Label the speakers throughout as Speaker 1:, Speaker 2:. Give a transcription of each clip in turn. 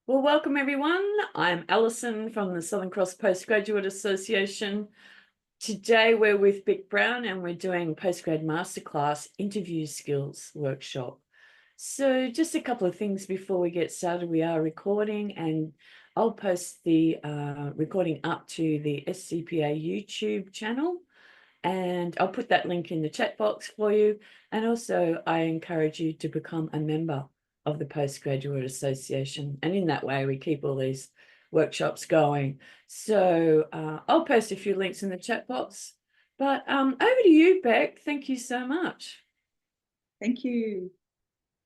Speaker 1: Well, welcome everyone. I'm Alison from the Southern Cross Postgraduate Association. Today we're with Vic Brown and we're doing Postgrad Masterclass Interview Skills Workshop. So just a couple of things before we get started. We are recording and I'll post the recording up to the SCPA YouTube channel, and I'll put that link in the chat box for you. And also I encourage you to become a member of the Postgraduate Association. And in that way, we keep all these workshops going. So I'll post a few links in the chat box. But over to you, Beck. Thank you so much.
Speaker 2: Thank you.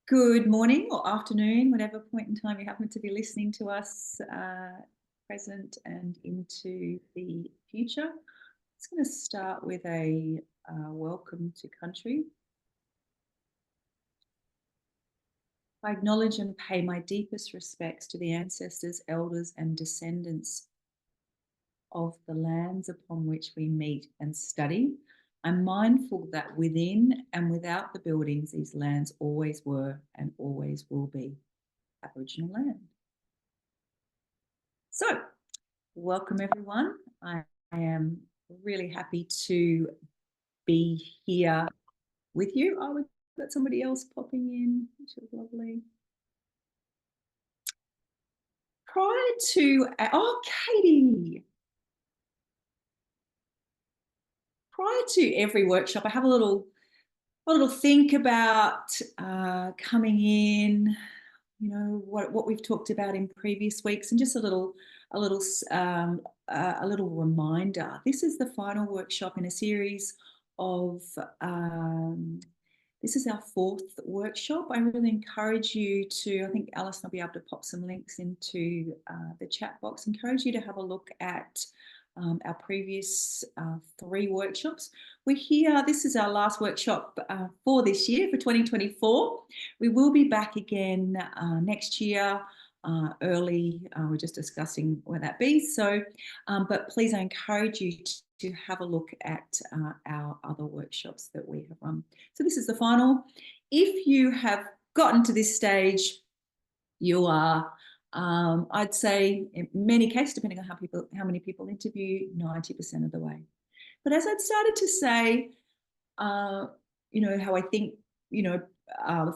Speaker 2: Good morning or afternoon, whatever point in time you happen to be listening to us, present and into the future. I'm just going to start with a welcome to country. I acknowledge and pay my deepest respects to the ancestors, elders, and descendants of the lands upon which we meet and study. I'm mindful that within and without the buildings, these lands always were and always will be Aboriginal land. So, welcome everyone. I am really happy to be here with you. Oh, we've got somebody else popping in, which is lovely. Katie. Prior to every workshop, I have a little think about coming in, you know, what we've talked about in previous weeks, and just a little reminder. This is the final workshop in a series of. This is our fourth workshop. I really encourage you to. I think Alison will be able to pop some links into the chat box. Encourage you to have a look at our previous three workshops. We're here. This is our last workshop for this year, for 2024. We will be back again next year, early. We're just discussing where that be. So, but please, I encourage you to have a look at our other workshops that we have run. So this is the final. If you have gotten to this stage, you are, I'd say in many cases, depending on how many people interview, 90% of the way. But as I'd started to say, you know, how I think, you know,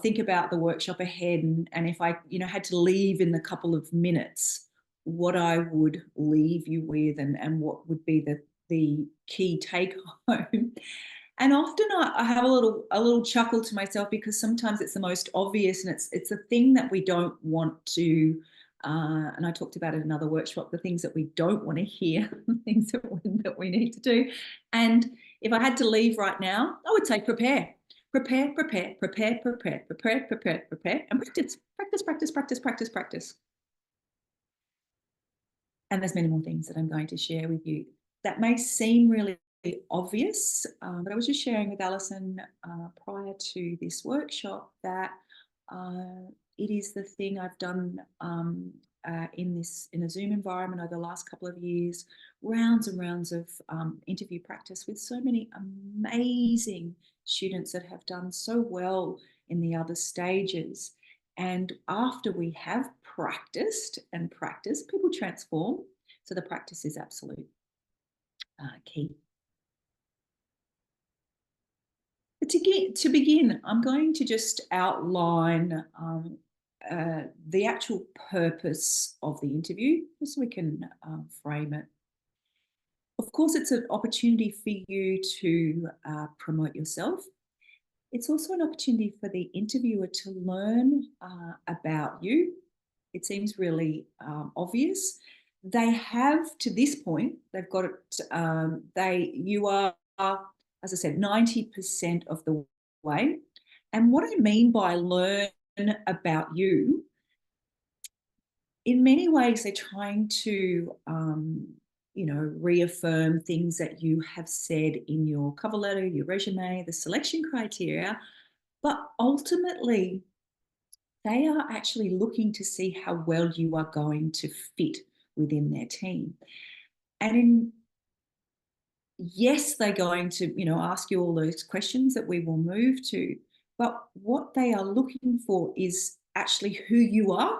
Speaker 2: think about the workshop ahead, and if I, you know, had to leave in a couple of minutes, what I would leave you with, and what would be the key take home. And often I have a little chuckle to myself, because sometimes it's the most obvious, and it's a thing that we don't want to. And I talked about it in another workshop, the things that we don't want to hear, the things that we need to do. And if I had to leave right now, I would say prepare, and practice. And there's many more things that I'm going to share with you that may seem really obvious, but I was just sharing with Alison prior to this workshop that it is the thing I've done in a Zoom environment over the last couple of years, rounds and rounds of interview practice with so many amazing students that have done so well in the other stages. And after we have practiced and practiced, people transform. So the practice is absolute key. But to begin, I'm going to just outline the actual purpose of the interview, just so we can frame it. Of course, it's an opportunity for you to promote yourself. It's also an opportunity for the interviewer to learn about you. It seems really obvious. They have, to this point, they've got it. You are, as I said, 90% of the way. And what I mean by learn about you, in many ways, they're trying to, you know, reaffirm things that you have said in your cover letter, your resume, the selection criteria. But ultimately, they are actually looking to see how well you are going to fit within their team. And yes, they're going to, you know, ask you all those questions that we will move to. But what they are looking for is actually who you are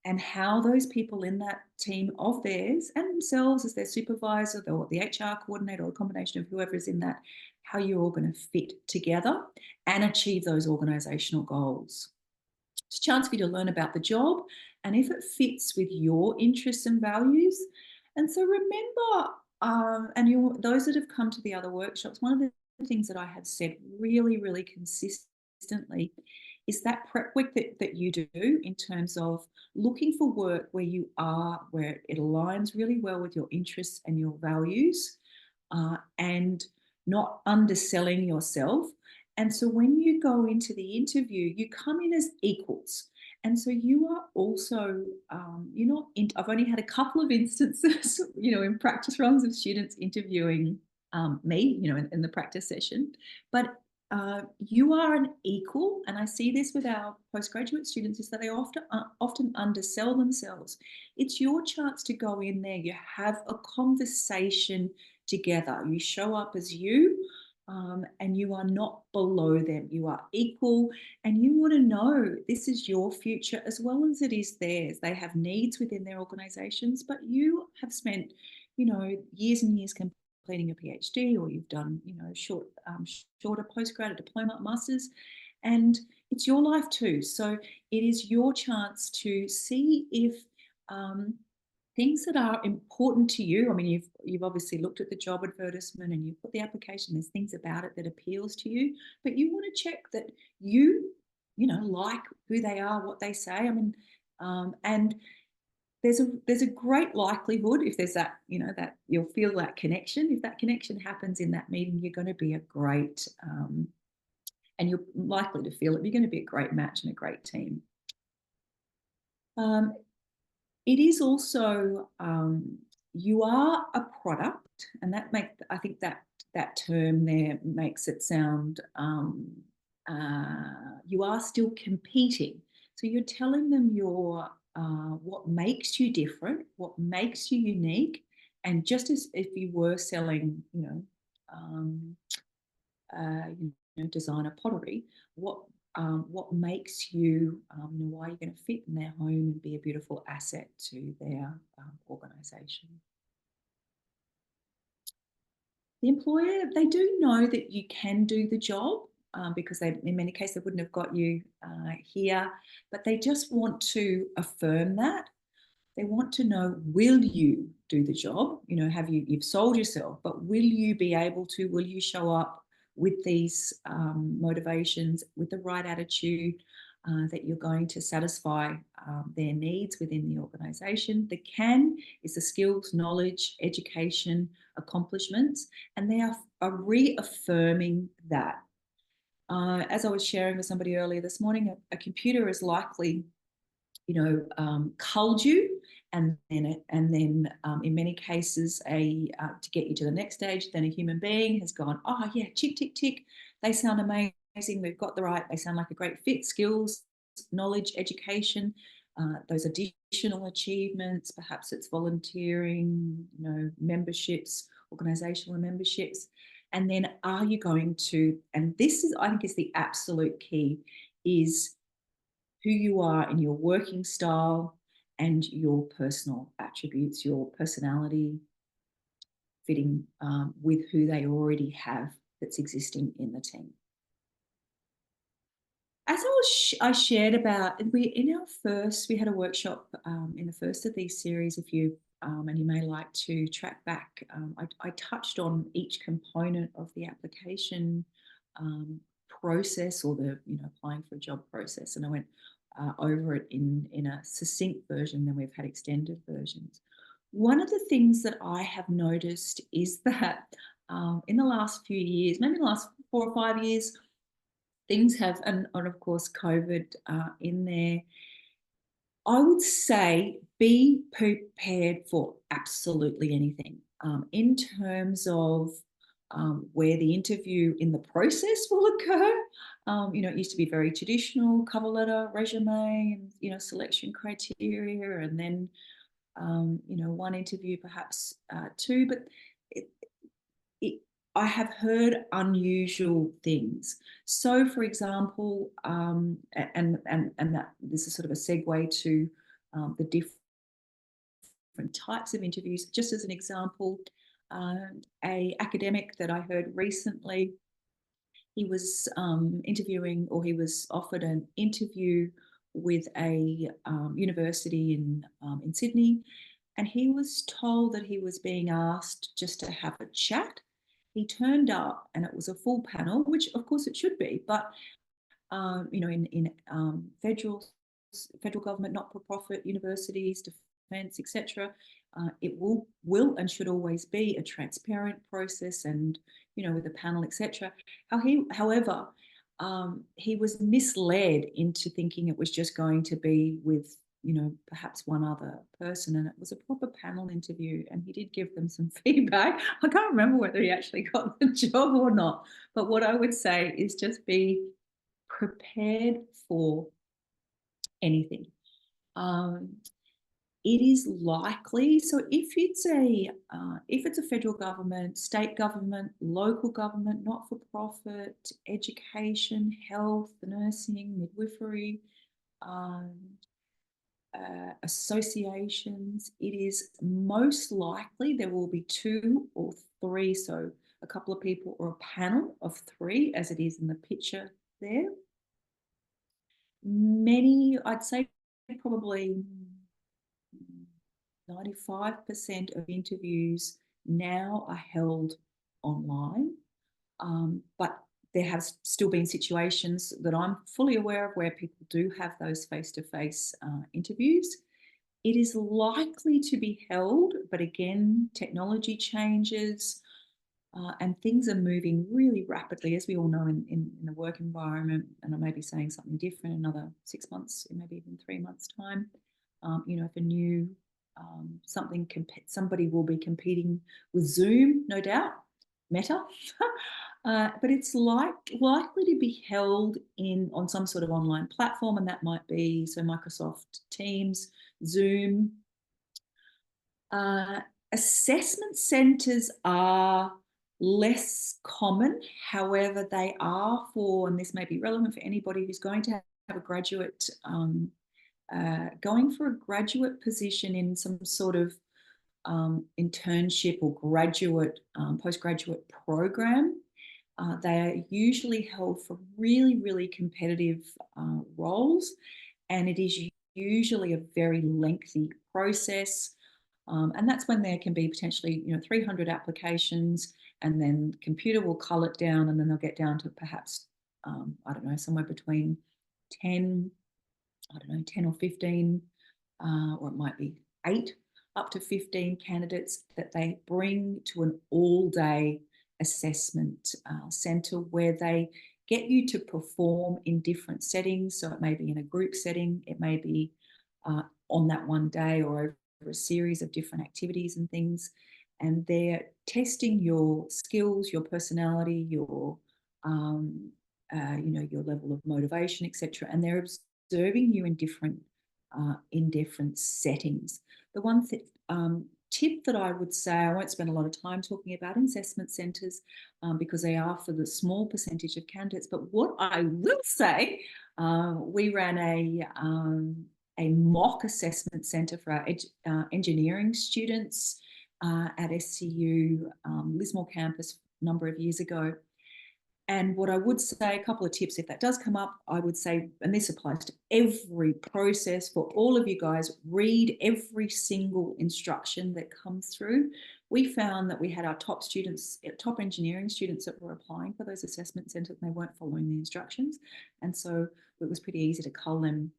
Speaker 2: and how those people in that team of theirs and themselves as their supervisor or the HR coordinator or a combination of whoever is in that, how you're all going to fit together and achieve those organizational goals. It's a chance for you to learn about the job and if it fits with your interests and values. And so remember, those that have come to the other workshops, one of the things that I have said really, really consistently is that prep work that you do in terms of looking for work where you are, where it aligns really well with your interests and your values, and not underselling yourself. And so when you go into the interview, you come in as equals. And so you are also, you're not, I've only had a couple of instances, in practice runs of students interviewing me, in the practice session, but you are an equal, and I see this with our postgraduate students, is that they often undersell themselves. It's your chance to go in there, you have a conversation together, you show up as you, and you are not below them, you are equal, and you want to know this is your future as well as it is theirs. They have needs within their organizations, but you have spent, years and years completing a PhD, or you've done, shorter postgrad, a diploma, masters, and it's your life too. So it is your chance to see if things that are important to you. I mean, you've obviously looked at the job advertisement and you've put the application. There's things about it that appeals to you, but you want to check that you like who they are, what they say. I mean, and there's a great likelihood if there's that, that you'll feel that connection. If that connection happens in that meeting, you're going to be a great, and you're likely to feel it. You're going to be a great match and a great team. It is also, you are a product, and I think that term there makes it sound, you are still competing. So you're telling them what makes you different, what makes you unique, and just as if you were selling, designer pottery, what makes you, why you're going to fit in their home and be a beautiful asset to their organisation. The employer, they do know that you can do the job, because in many cases, they wouldn't have got you here, but they just want to affirm that. They want to know, will you do the job? You've sold yourself, but will you be able to, will you show up with these motivations, with the right attitude, that you're going to satisfy their needs within the organisation. The can is the skills, knowledge, education, accomplishments, and they are reaffirming that. As I was sharing with somebody earlier this morning, a computer is likely, culled you, and then in many cases to get you to the next stage, then a human being has gone, oh yeah, tick, tick, tick, they sound amazing, we've got they sound like a great fit, skills, knowledge, education, those additional achievements, perhaps it's volunteering, memberships, organizational memberships, and then are you going to, and this is, I think, is the absolute key, is who you are in your working style and your personal attributes, your personality fitting with who they already have that's existing in the team. As I shared about, we had a workshop in the first of these series. If you and you may like to track back, I touched on each component of the application process, or the applying for a job process, and I went over it in a succinct version. Then we've had extended versions. One of the things that I have noticed is that in the last few years, maybe the last 4 or 5 years, things have, and of course COVID in there, I would say be prepared for absolutely anything in terms of where the interview in the process will occur. It used to be very traditional, cover letter, resume, and, selection criteria, and then, one interview, perhaps two, but I have heard unusual things. So, for example, and that this is sort of a segue to the different types of interviews. Just as an example, a academic that I heard recently, he was interviewing, or he was offered an interview with a university in Sydney, and he was told that he was being asked just to have a chat. He turned up and it was a full panel, which of course it should be, but in federal government, not-for-profit universities, defence, etc., it will and should always be a transparent process, and with a panel, etc. However, he was misled into thinking it was just going to be with perhaps one other person, and it was a proper panel interview, and he did give them some feedback. I can't remember whether he actually got the job or not, but what I would say is just be prepared for anything. It is likely, so if it's a federal government, state government, local government, not-for-profit, education, health, nursing, midwifery, associations, it is most likely there will be 2 or 3, so a couple of people or a panel of 3, as it is in the picture there. Many, I'd say probably 95% of interviews now are held online, but there have still been situations that I'm fully aware of where people do have those face-to-face interviews. It is likely to be held, but again, technology changes and things are moving really rapidly, as we all know in the work environment, and I may be saying something different in another 6 months, maybe even 3 months' time. If a new somebody will be competing with Zoom, no doubt, Meta, but it's likely to be held on some sort of online platform, and that might be Microsoft Teams, Zoom. Assessment centres are less common, however, they are and this may be relevant for anybody who's going to have a graduate going for a graduate position in some sort of internship or postgraduate program. They are usually held for really, really competitive roles, and it is usually a very lengthy process. And that's when there can be potentially 300 applications, and then the computer will cull it down, and then they'll get down to perhaps I don't know, somewhere between 10 or 15, or it might be 8 up to 15 candidates that they bring to an all-day assessment centre, where they get you to perform in different settings. So it may be in a group setting, it may be on that one day, or over a series of different activities and things, and they're testing your skills, your personality, your your level of motivation, etc., and they're observing you in different settings. The one tip that I would say, I won't spend a lot of time talking about assessment centres because they are for the small percentage of candidates, but what I will say, we ran a mock assessment centre for our engineering students at SCU Lismore campus a number of years ago. And what I would say, a couple of tips, if that does come up, I would say, and this applies to every process for all of you guys, read every single instruction that comes through. We found that we had our top engineering students that were applying for those assessment centres, and they weren't following the instructions. And so it was pretty easy to cull them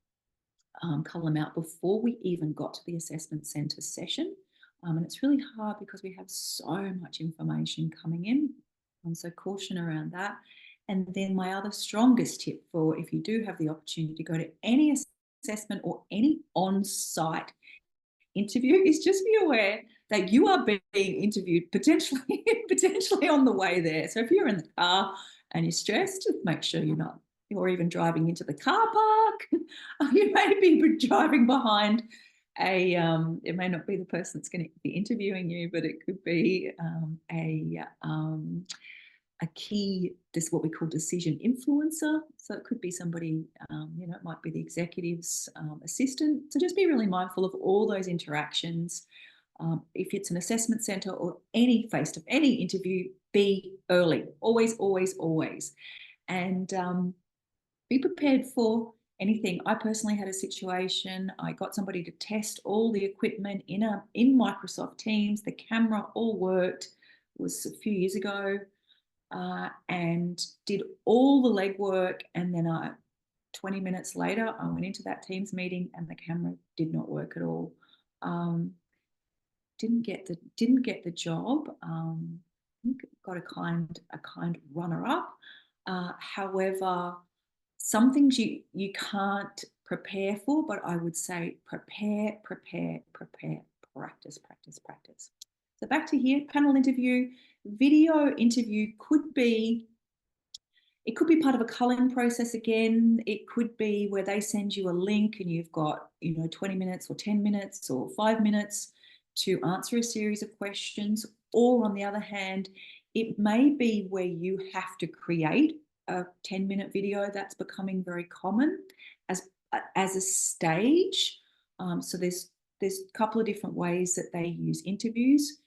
Speaker 2: out before we even got to the assessment centre session. And it's really hard because we have so much information coming in. So caution around that. And then my other strongest tip for if you do have the opportunity to go to any assessment or any on-site interview is just be aware that you are being interviewed potentially on the way there. So if you're in the car and you're stressed, just make sure you're not, or even driving into the car park. You may be driving behind it may not be the person that's going to be interviewing you, but it could be a key, this what we call decision influencer. So it could be somebody, you know, it might be the executive's assistant. So just be really mindful of all those interactions. If it's an assessment centre or any any interview, be early, always, always, always. And be prepared for anything. I personally had a situation. I got somebody to test all the equipment in Microsoft Teams. The camera all worked. It was a few years ago, and did all the legwork. And then 20 minutes later, I went into that Teams meeting, and the camera did not work at all. Didn't get the job. Got a kind runner-up. However, some things you can't prepare for, but I would say prepare, practice. So back to here, panel interview. Video interview could be part of a culling process again. It could be where they send you a link and you've got, 20 minutes or 10 minutes or 5 minutes to answer a series of questions. Or on the other hand, it may be where you have to create a 10-minute video. That's becoming very common as a stage. So there's a couple of different ways that they use interviews.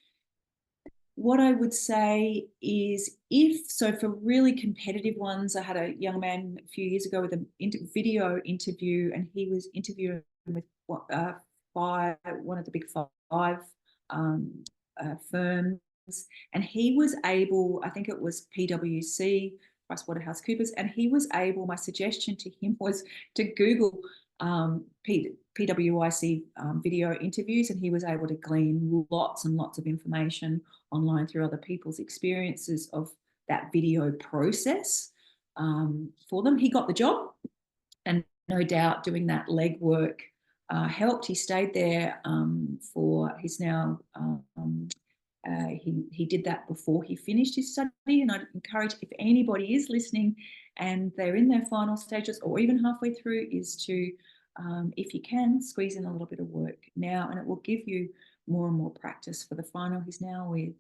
Speaker 2: What I would say is for really competitive ones, I had a young man a few years ago with a video interview, and he was interviewing with one of the big five firms, and he was able, I think it was PwC, PricewaterhouseCoopers, and he was able, my suggestion to him was to Google PwC video interviews, and he was able to glean lots and lots of information online through other people's experiences of that video process for them. He got the job, and no doubt doing that legwork helped. He stayed there he's now he did that before he finished his study. And I'd encourage, if anybody is listening and they're in their final stages or even halfway through, is to, if you can, squeeze in a little bit of work now, and it will give you more and more practice for the final. He's now with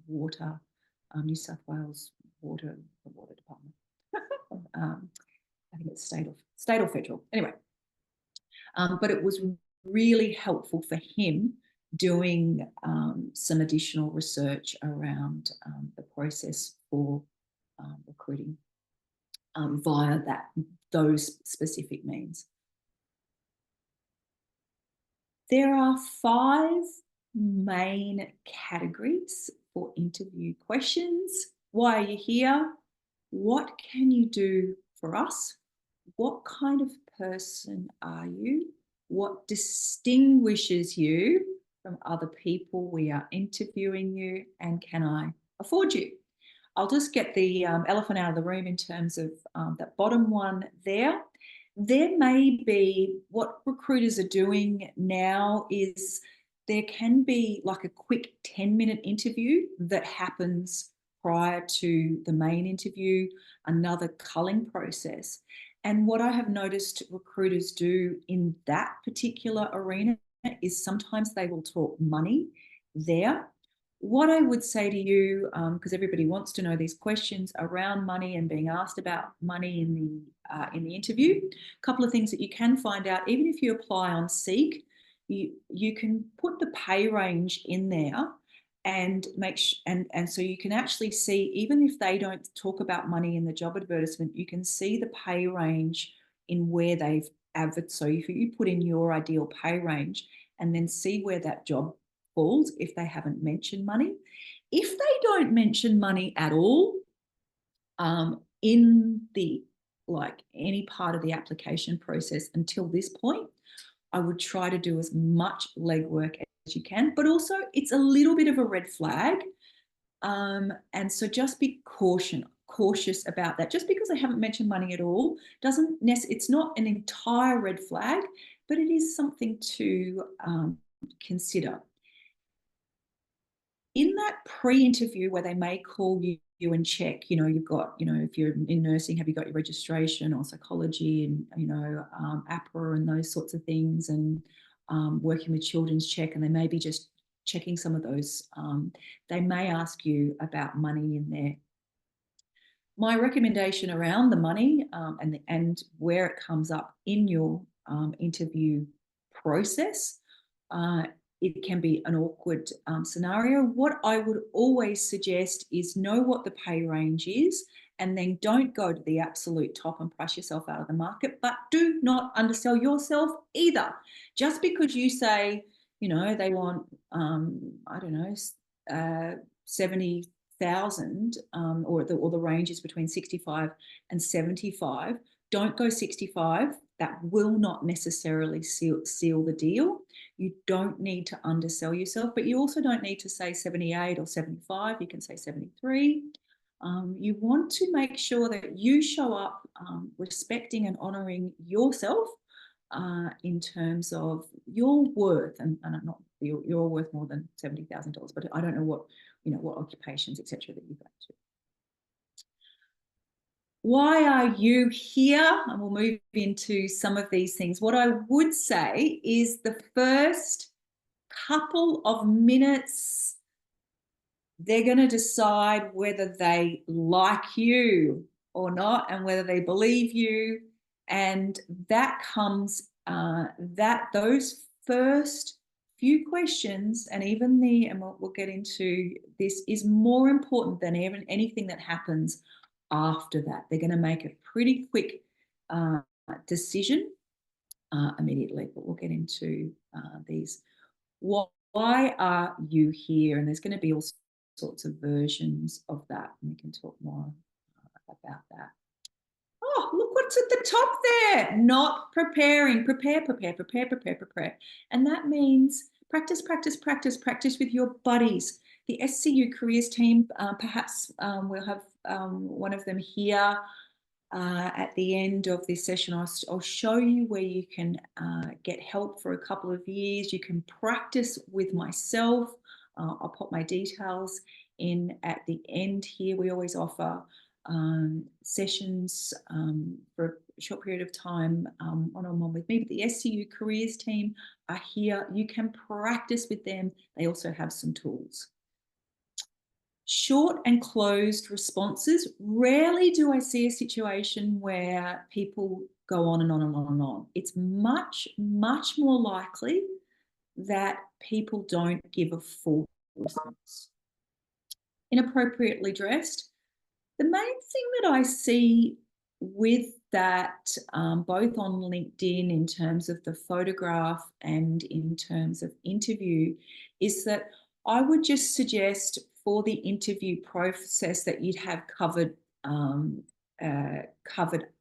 Speaker 2: New South Wales Water Department. I think it's state or federal. Anyway, but it was really helpful for him doing some additional research around the process for recruiting via those specific means. There are 5 main categories for interview questions. Why are you here? What can you do for us? What kind of person are you? What distinguishes you from other people we are interviewing you? And can I afford you? I'll just get the elephant out of the room in terms of that bottom one there. There may be, what recruiters are doing now is there can be like a quick 10-minute interview that happens prior to the main interview, another culling process. And what I have noticed recruiters do in that particular arena is sometimes they will talk money there. What I would say to you, because everybody wants to know these questions around money and being asked about money in the interview, a couple of things that you can find out, even if you apply on Seek, you can put the pay range in there and and so you can actually see, even if they don't talk about money in the job advertisement, you can see the pay range in where they've advertised. So if you put in your ideal pay range and then see where that job falls, if they haven't mentioned money. If they don't mention money at all in the any part of the application process until this point, I would try to do as much legwork as you can, but also it's a little bit of a red flag. And so just be cautious about that. Just because they haven't mentioned money at all it's not an entire red flag, but it is something to consider. In that pre-interview where they may call you and check, you've got, if you're in nursing, have you got your registration, or psychology and, APRA and those sorts of things, and working with children's check, and they may be just checking some of those. They may ask you about money in there. My recommendation around the money and where it comes up in your interview process, it can be an awkward scenario. What I would always suggest is know what the pay range is, and then don't go to the absolute top and price yourself out of the market, but do not undersell yourself either. Just because you say, they want, I don't know, 70,000, or the range is between 65 and 75. Don't go 65. That will not necessarily seal the deal. You don't need to undersell yourself, but you also don't need to say 78 or 75. You can say 73. You want to make sure that you show up respecting and honoring yourself in terms of your worth, and I'm not, you're worth more than $70,000, but I don't know what occupations, etc., that you go to. Why are you here? And we'll move into some of these things. What I would say is the first couple of minutes, they're going to decide whether they like you or not, and whether they believe you. And that comes, those first few questions, and even and we'll get into this, is more important than even anything that happens after that. They're going to make a pretty quick decision immediately, but we'll get into these. Why are you here? And there's going to be all sorts of versions of that, and we can talk more about that. Oh, look what's at the top there. Not preparing. Prepare. And that means practice with your buddies. The SCU careers team, perhaps we'll have one of them here at the end of this session. I'll show you where you can get help for a couple of years. You can practice with myself. I'll pop my details in at the end here. We always offer sessions for a short period of time one-on-one with me, but the SCU careers team are here. You can practice with them. They also have some tools. Short and closed responses. Rarely do I see a situation where people go on and on and on and on. It's much more likely that people don't give a full response. Inappropriately dressed. The main thing that I see with that, both on LinkedIn in terms of the photograph and in terms of interview, is that I would just suggest for the interview process that you'd have covered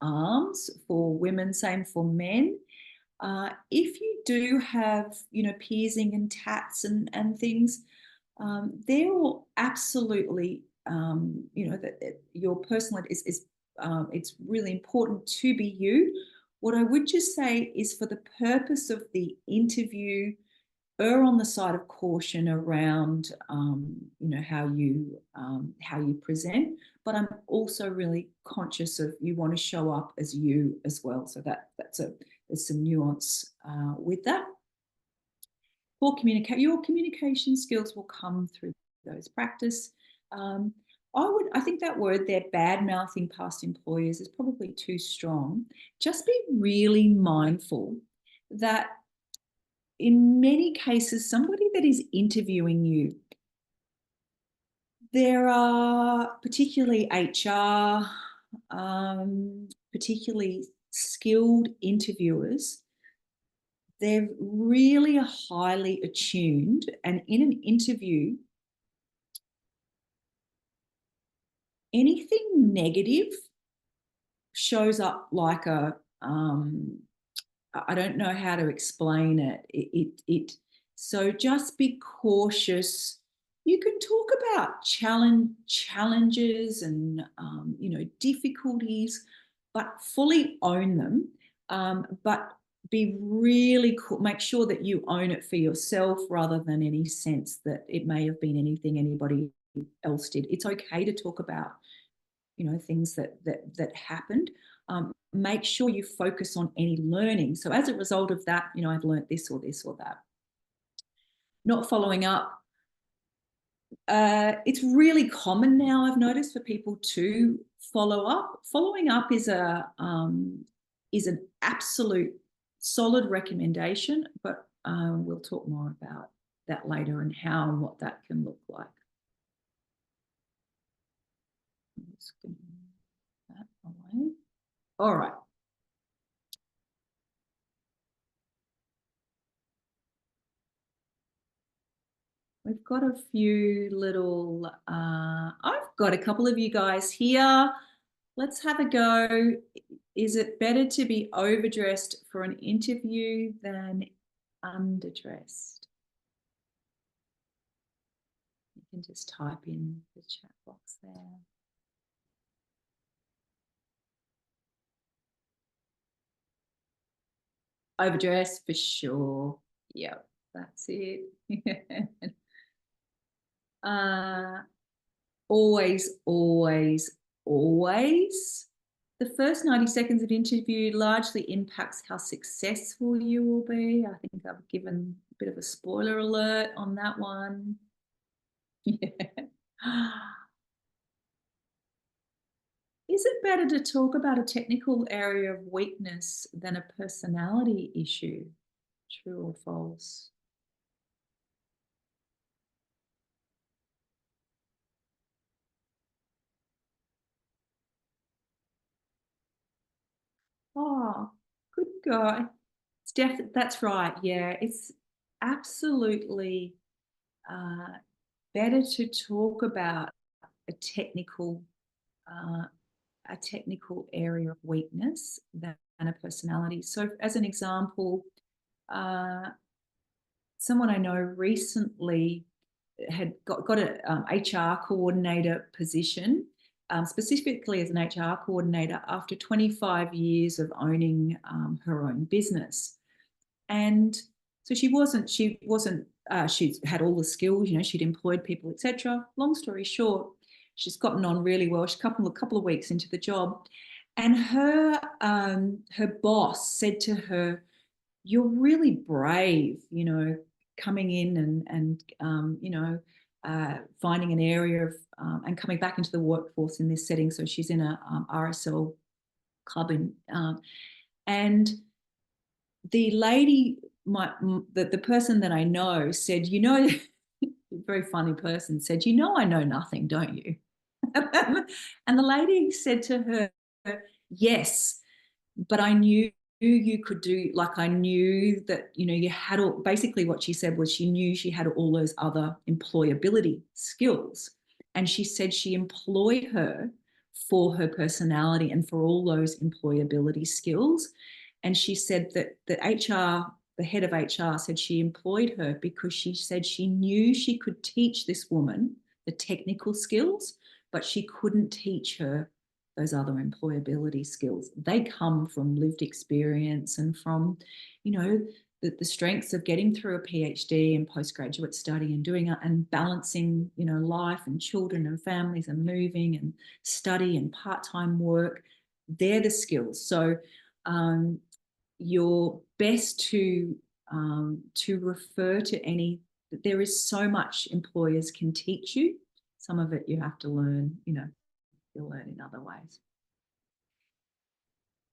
Speaker 2: arms for women, same for men. If you do have, piercing and tats and things, they will absolutely, that your personal is it's really important to be you. What I would just say is, for the purpose of the interview, err on the side of caution around, how you present. But I'm also really conscious of, you want to show up as you as well. So there's some nuance with that. For your communication skills will come through those practice. I think that word there, bad mouthing past employers, is probably too strong. Just be really mindful that in many cases, somebody that is interviewing you, there are particularly HR, particularly skilled interviewers. They're really highly attuned, and in an interview, anything negative shows up like a, I don't know how to explain it. So just be cautious. You can talk about challenges and difficulties, but fully own them. But be really cool. Make sure that you own it for yourself, rather than any sense that it may have been anything anybody else did. It's okay to talk about, things that happened. Make sure you focus on any learning. So as a result of that, I've learned this or this or that. Not following up. It's really common now, I've noticed, for people to follow up. Following up is an absolute solid recommendation, but we'll talk more about that later and how and what that can look like. I'm just going to move that away. All right. We've got a few little, I've got a couple of you guys here. Let's have a go. Is it better to be overdressed for an interview than underdressed? You can just type in the chat box there. Overdressed for sure. Yep, that's it. Always, always, always. The first 90 seconds of interview largely impacts how successful you will be. I think I've given a bit of a spoiler alert on that one. Yeah. Is it better to talk about a technical area of weakness than a personality issue? True or false? Oh, good guy. That's right. Yeah, it's absolutely better to talk about a technical uh, area of weakness than a personality. So, as an example, someone I know recently had got a HR coordinator position, specifically as an HR coordinator after 25 years of owning her own business. And so she had all the skills, she'd employed people, etc. Long story short, she's gotten on really well. She's a couple of weeks into the job, and her boss said to her, "You're really brave, coming in and finding an area of and coming back into the workforce in this setting." So she's in a RSL club and the lady, the person that I know said, a very funny person said, "I know nothing, don't you?" And the lady said to her, "Yes, but I knew you could do, like, I knew that, you had all," basically what she said was she knew she had all those other employability skills. And she said she employed her for her personality and for all those employability skills. And she said that the head of HR said she employed her because she said she knew she could teach this woman the technical skills, but she couldn't teach her those other employability skills. They come from lived experience and from, the strengths of getting through a PhD and postgraduate study and doing and balancing, life and children and families and moving and study and part-time work. They're the skills. So you're best to refer to any. There is so much employers can teach you. Some of it you have to learn, you'll learn in other ways.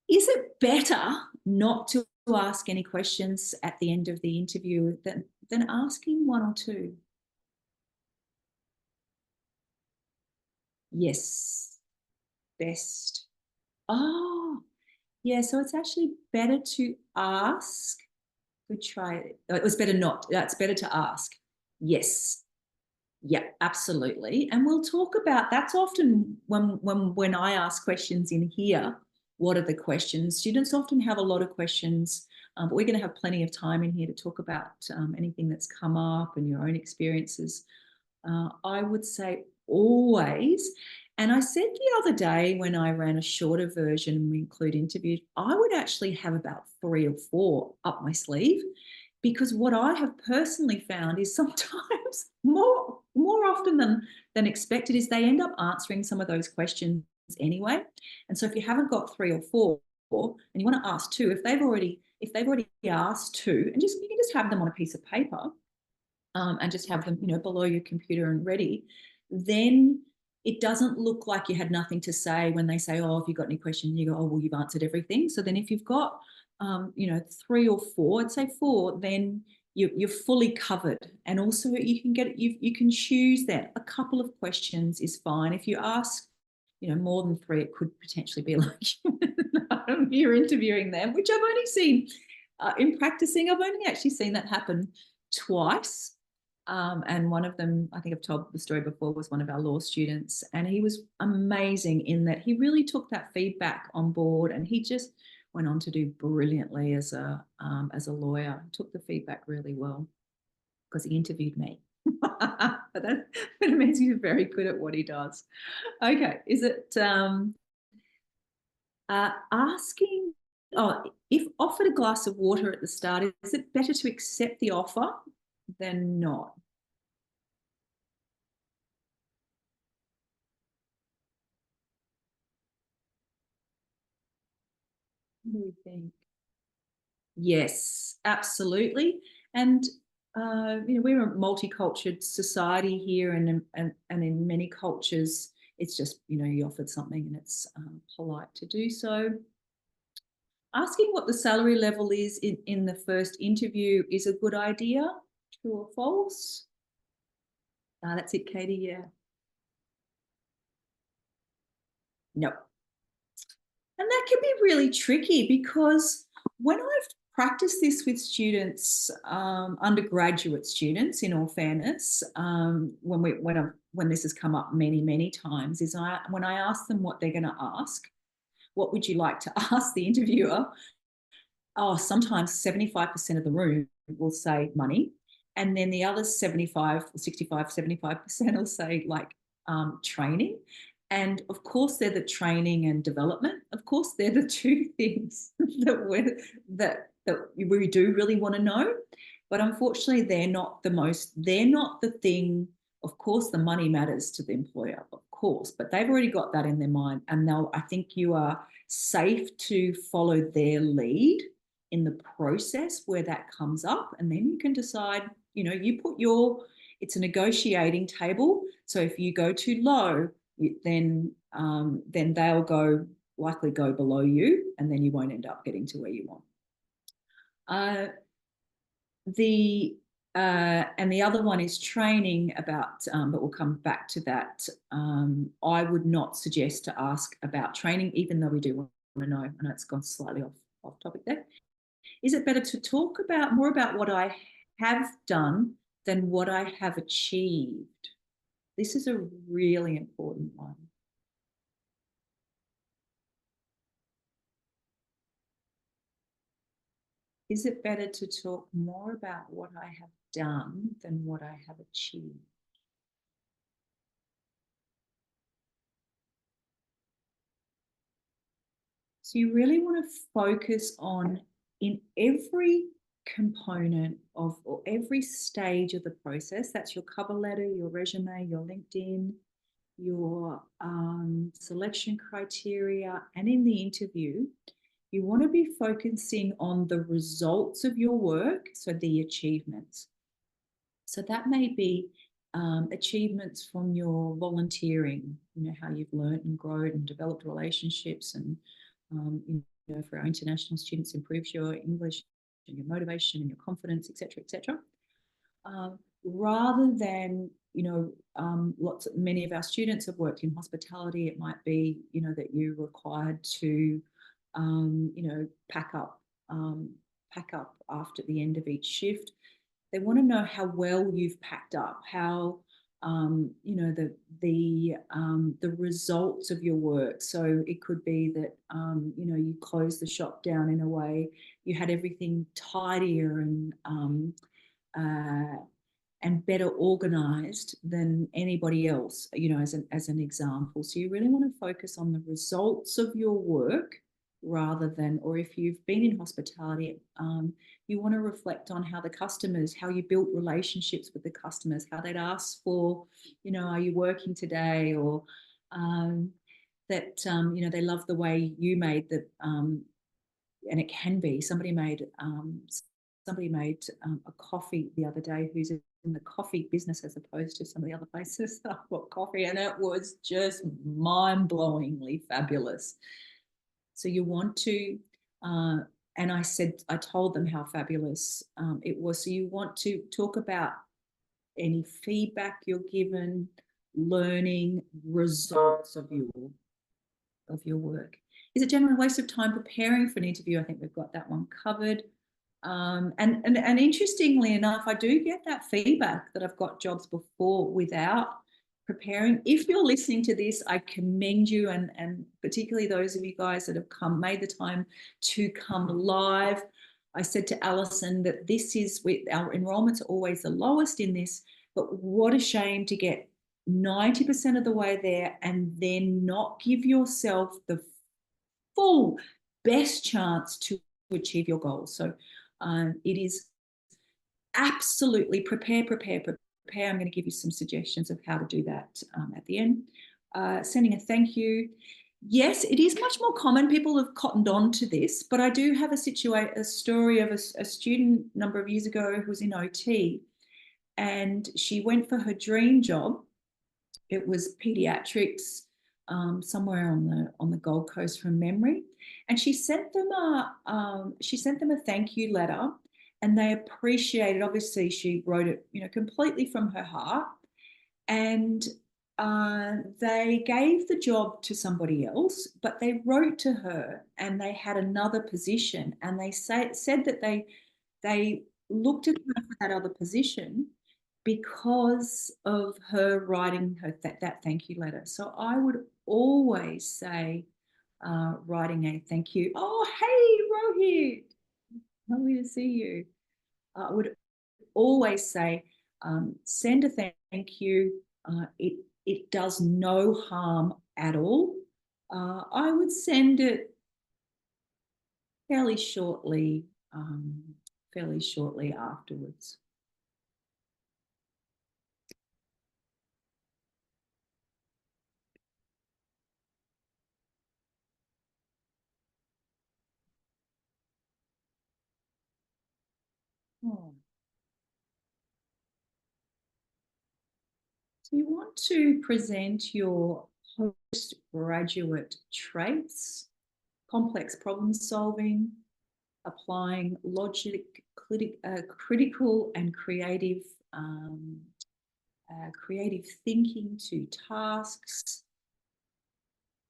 Speaker 2: Is it better not to ask any questions at the end of the interview than asking one or two? Yes, best. Oh, yeah, so it's actually better to ask. Good try. It was better not. It's better to ask. Yes. Yeah, absolutely. And we'll talk about that's often when I ask questions in here. What are the questions? Students often have a lot of questions, but we're going to have plenty of time in here to talk about anything that's come up and your own experiences. I would say always. And I said the other day when I ran a shorter version and we include interviews, I would actually have about 3 or 4 up my sleeve, because what I have personally found is sometimes more often than expected is they end up answering some of those questions anyway. And so if you haven't got 3 or 4 and you want to ask 2, if they've already asked 2, and you can just have them on a piece of paper and just have them below your computer and ready, then it doesn't look like you had nothing to say when they say, oh, if you've got any questions, you go, oh, well, you've answered everything. So then if you've got, 3 or 4, I'd say 4, then you're fully covered. And also you can choose that. A couple of questions is fine. If you ask, more than 3, it could potentially be like you're interviewing them, which I've only seen in practicing. I've only actually seen that happen twice. And one of them, I think I've told the story before, was one of our law students, and he was amazing in that he really took that feedback on board, and he just went on to do brilliantly as a lawyer. Took the feedback really well because he interviewed me. But that means he's very good at what he does. Okay, is it asking? Oh, if offered a glass of water at the start, is it better to accept the offer than not? What do we think? Yes, absolutely. And we're a multicultural society here, and in many cultures, it's just you offered something, and it's polite to do so. Asking what the salary level is in the first interview is a good idea. True or false? That's it, Katie. Yeah. No. And that can be really tricky because when I've practiced this with students, undergraduate students, in all fairness, when this has come up many times, is when I ask them what they're going to ask, what would you like to ask the interviewer? Oh, sometimes 75% of the room will say money. And then the other 75 or 65, 75% will say like training. And of course, they're the training and development. Of course, they're the 2 things that we do really want to know. But unfortunately, they're not the thing. Of course, the money matters to the employer, of course, but they've already got that in their mind. And I think you are safe to follow their lead in the process where that comes up. And then you can decide, it's a negotiating table. So if you go too low, then they'll likely go below you, and then you won't end up getting to where you want. And the other one is training about, but we'll come back to that. I would not suggest to ask about training, even though we do want to know. I know it's gone slightly off topic there. Is it better to talk more about what I have done than what I have achieved? This is a really important one. Is it better to talk more about what I have done than what I have achieved? So you really want to focus on, in every component of, or every stage of the process, that's your cover letter, your resume, your LinkedIn, your selection criteria, and in the interview, you want to be focusing on the results of your work, so the achievements. So that may be achievements from your volunteering, how you've learned and grown and developed relationships, and for our international students, improves your English and your motivation and your confidence, etc., etc. Rather than, many of our students have worked in hospitality. It might be, that you're required to, pack up after the end of each shift. They want to know how well you've packed up, how the results of your work. So it could be that you closed the shop down in a way, you had everything tidier and better organized than anybody else, as an example. So you really want to focus on the results of your work rather than, or if you've been in hospitality, you want to reflect on how you built relationships with the customers, how they'd ask for, are you working today? Or that, they love the way you made and it can be somebody made somebody made a coffee the other day who's in the coffee business as opposed to some of the other places that I've got coffee, and it was just mind-blowingly fabulous. So you want to, and I told them how fabulous it was. So you want to talk about any feedback you're given, learning, results of your work. Is it generally a waste of time preparing for an interview? I think we've got that one covered. And interestingly enough, I do get that feedback that I've got jobs before without preparing. If you're listening to this, I commend you, and particularly those of you guys that have made the time to come live. I said to Alison that our enrollments are always the lowest in this, but what a shame to get 90% of the way there and then not give yourself the full best chance to achieve your goals. So it is absolutely prepare. I'm going to give you some suggestions of how to do that at the end. Sending a thank you. Yes, it is much more common. People have cottoned on to this, but I do have a story of a student a number of years ago who was in OT, and she went for her dream job. It was pediatrics, somewhere on the Gold Coast from memory, and she sent them a thank you letter, and they appreciated. Obviously, she wrote it, completely from her heart, and they gave the job to somebody else, but they wrote to her, and they had another position, and they said that they looked at her for that other position because of her writing that thank you letter. So I would always say, writing a thank you. Oh, hey, Rohit, lovely to see you. I would always say, send a thank you. It does no harm at all. I would send it fairly shortly afterwards. Oh. So you want to present your postgraduate traits: complex problem solving, applying logic, critical and creative thinking to tasks.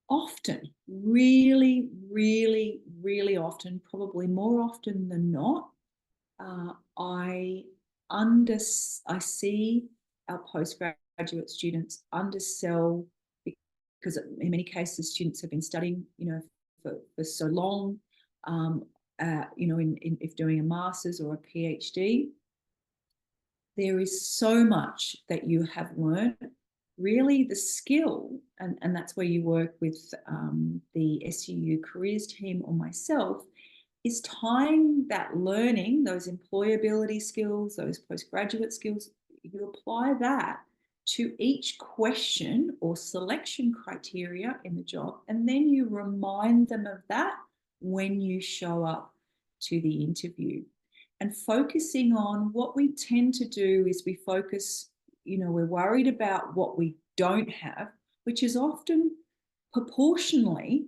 Speaker 2: Often, really, really, really often, probably more often than not, I see our postgraduate students undersell, because in many cases students have been studying, for so long, if doing a master's or a PhD. There is so much that you have learned. Really, the skill, and that's where you work with the SUU careers team or myself, is tying that learning, those employability skills, those postgraduate skills, you apply that to each question or selection criteria in the job, and then you remind them of that when you show up to the interview. And focusing on what we tend to do is we focus, we're worried about what we don't have, which is often proportionally,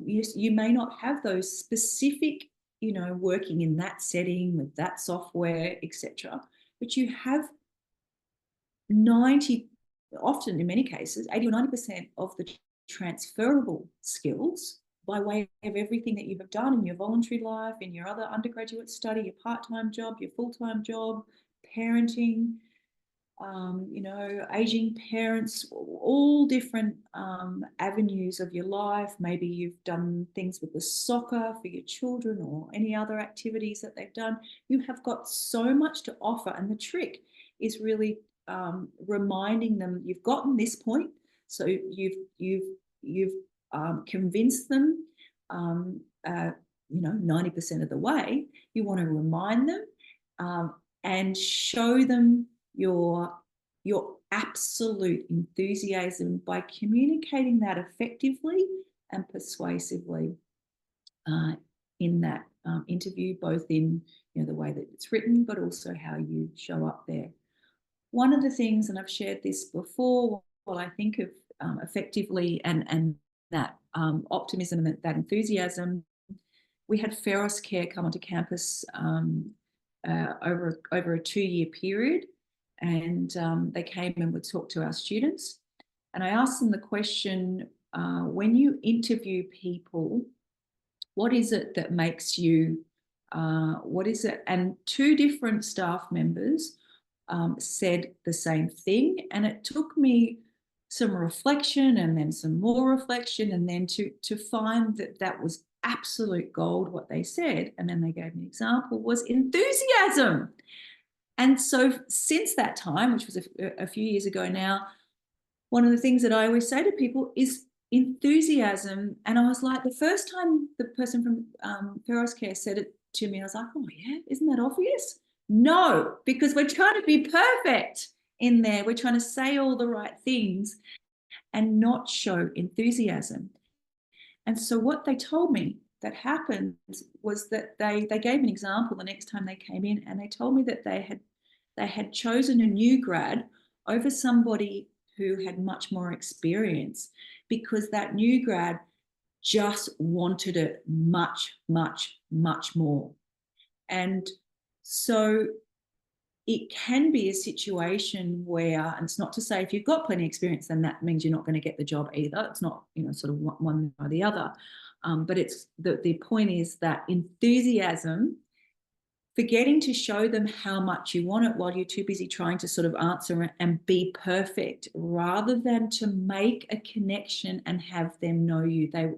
Speaker 2: you may not have those specific, working in that setting with that software, etc. But you have 90, often in many cases, 80 or 90% of the transferable skills by way of everything that you have done in your voluntary life, in your other undergraduate study, your part-time job, your full-time job, parenting, aging parents, all different avenues of your life. Maybe you've done things with the soccer for your children or any other activities that they've done. You have got so much to offer, and the trick is really reminding them you've gotten this point, so you've convinced them 90% of the way. You want to remind them and show them your absolute enthusiasm by communicating that effectively and persuasively in that interview, both in the way that it's written, but also how you show up there. One of the things, and I've shared this before, while I think of effectively and that optimism and that enthusiasm, we had Feros Care come onto campus over a 2-year period, and they came and would talk to our students. And I asked them the question, when you interview people, what is it that makes you, what is it? And 2 different staff members said the same thing. And it took me some reflection and then some more reflection, and then to find that that was absolute gold what they said. And then they gave me an example, was enthusiasm. And so since that time, which was a few years ago now, one of the things that I always say to people is enthusiasm. And I was like, the first time the person from Feros Care said it to me, I was like, oh yeah, isn't that obvious? No, because we're trying to be perfect in there. We're trying to say all the right things and not show enthusiasm. And so what they told me that happened was that they gave an example the next time they came in, and they told me that they had chosen a new grad over somebody who had much more experience, because that new grad just wanted it much, much, much more. And so it can be a situation where, and it's not to say if you've got plenty of experience, then that means you're not going to get the job either. It's not, sort of one or the other. But it's the point is that enthusiasm, forgetting to show them how much you want it while you're too busy trying to sort of answer and be perfect, rather than to make a connection and have them know you. They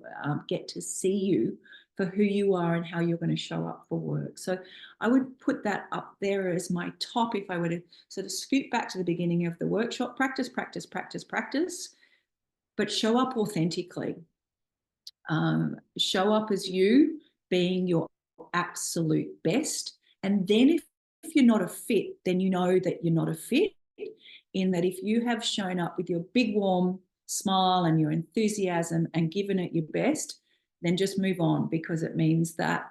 Speaker 2: get to see you for who you are and how you're going to show up for work. So I would put that up there as my top if I were to sort of scoot back to the beginning of the workshop. Practice, practice, practice, practice, but show up authentically. Show up as you, being your absolute best. And then if you're not a fit, then you know that you're not a fit, in that if you have shown up with your big warm smile and your enthusiasm and given it your best, then just move on, because it means that,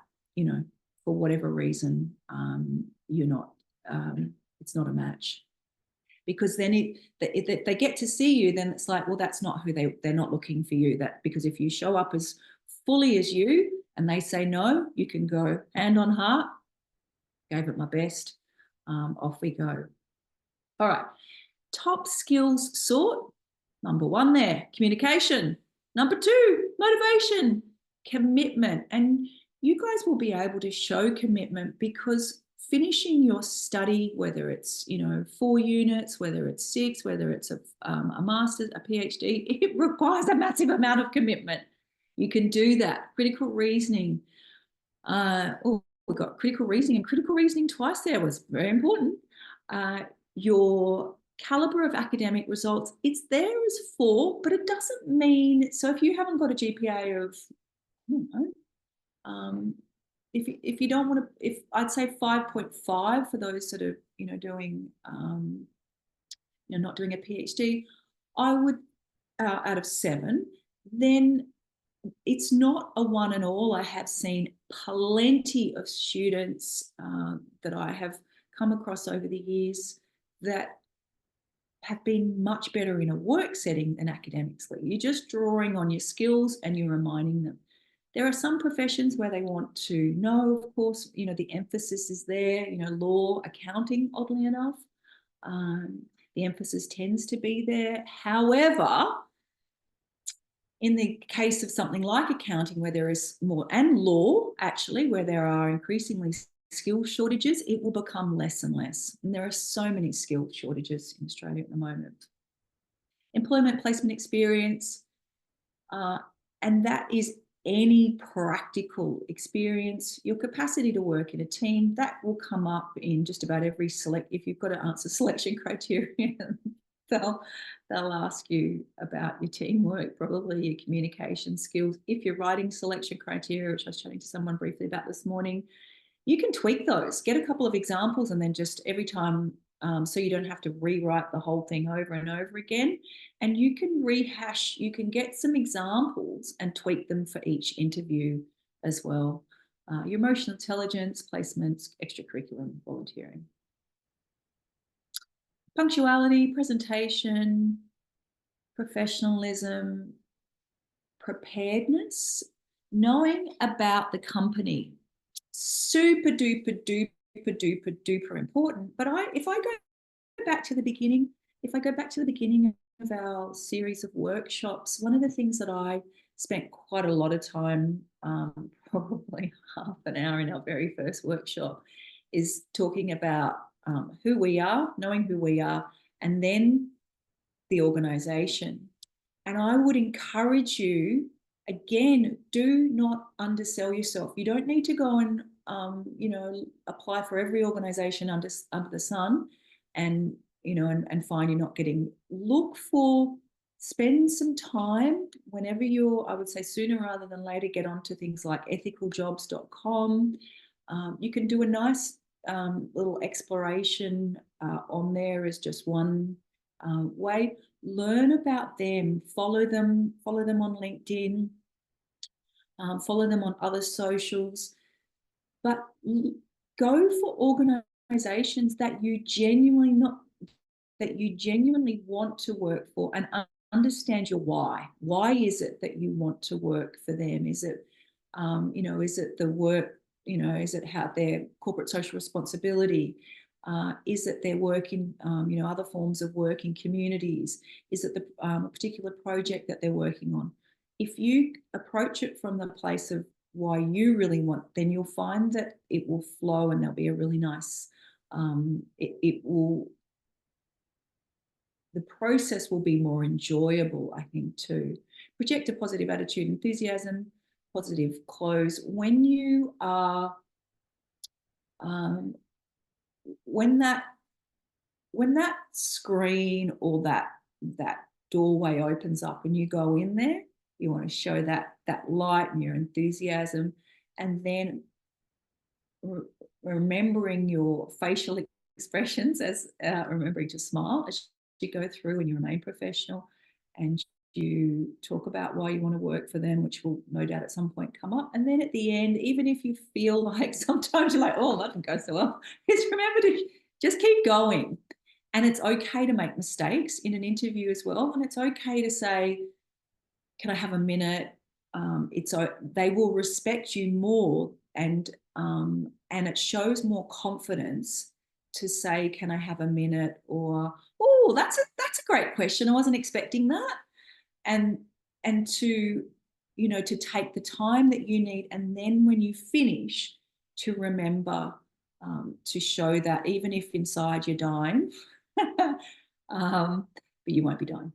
Speaker 2: for whatever reason, you're not, it's not a match. Because then if they get to see you, then it's like, well, that's not who they're not looking for you. That, because if you show up as fully as you and they say no, you can go hand on heart, gave it my best, off we go. All right, top skills sort. Number 1 there, communication. Number 2, motivation, commitment. And you guys will be able to show commitment because finishing your study, whether it's 4 units, whether it's 6, whether it's a master's, a PhD, it requires a massive amount of commitment. You can do that. Critical reasoning. We got critical reasoning, and critical reasoning twice there was very important. Your caliber of academic results, it's there as 4, but it doesn't mean, so if you haven't got a GPA of, I don't know, if you don't want to, if I'd say 5.5 for those sort of, doing, not doing a PhD, I would, out of 7, then it's not a one and all. I have seen plenty of students that I have come across over the years that have been much better in a work setting than academically. You're just drawing on your skills and you're reminding them. There are some professions where they want to know, of course, the emphasis is there, law, accounting, oddly enough. The emphasis tends to be there. However, in the case of something like accounting, where there is more, and law, actually, where there are increasingly skill shortages, it will become less and less. And there are so many skill shortages in Australia at the moment. Employment placement experience, and that is any practical experience. Your capacity to work in a team, that will come up in just about every if you've got to answer selection criteria, they'll ask you about your teamwork, probably your communication skills. If you're writing selection criteria, which I was chatting to someone briefly about this morning, you can tweak those, get a couple of examples, and then just every time, so you don't have to rewrite the whole thing over and over again. And you can rehash, you can get some examples and tweak them for each interview as well. your emotional intelligence, placements, extracurricular volunteering. Punctuality, presentation, professionalism, preparedness, knowing about the company. Super duper duper duper duper important. But if I go back to the beginning, of our series of workshops, one of the things that I spent quite a lot of time, probably half an hour in our very first workshop, is talking about who we are, knowing who we are, and then the organisation. And I would encourage you, again, do not undersell yourself. You don't need to go and apply for every organisation under the sun, and and find you're not getting. Spend some time whenever I would say sooner rather than later, get onto things like ethicaljobs.com. You can do a nice little exploration on there as just one way. Learn about them, follow them on LinkedIn, follow them on other socials, but go for organizations that you genuinely want to work for, and understand your why. Why is it that you want to work for them? Is it, is it the work, is it how their corporate social responsibility? Is it their work in, other forms of work in communities? Is it a particular project that they're working on? If you approach it from the place of why you really want, then you'll find that it will flow, and there'll be a really nice, the process will be more enjoyable, I think, too. Project a positive attitude, enthusiasm, positive close. When you are, when that screen or that doorway opens up and you go in there, you want to show that light and your enthusiasm, and then remembering your facial expressions, as remembering to smile as you go through and you remain professional, and you talk about why you want to work for them, which will no doubt at some point come up. And then at the end, even if you feel like sometimes you're like, oh, that didn't go so well, just remember to just keep going. And it's okay to make mistakes in an interview as well. And it's okay to say, can I have a minute? They will respect you more, and it shows more confidence to say, can I have a minute? Or, oh, that's a great question, I wasn't expecting that. And to to take the time that you need, and then when you finish, to remember to show that, even if inside you're dying, but you won't be dying,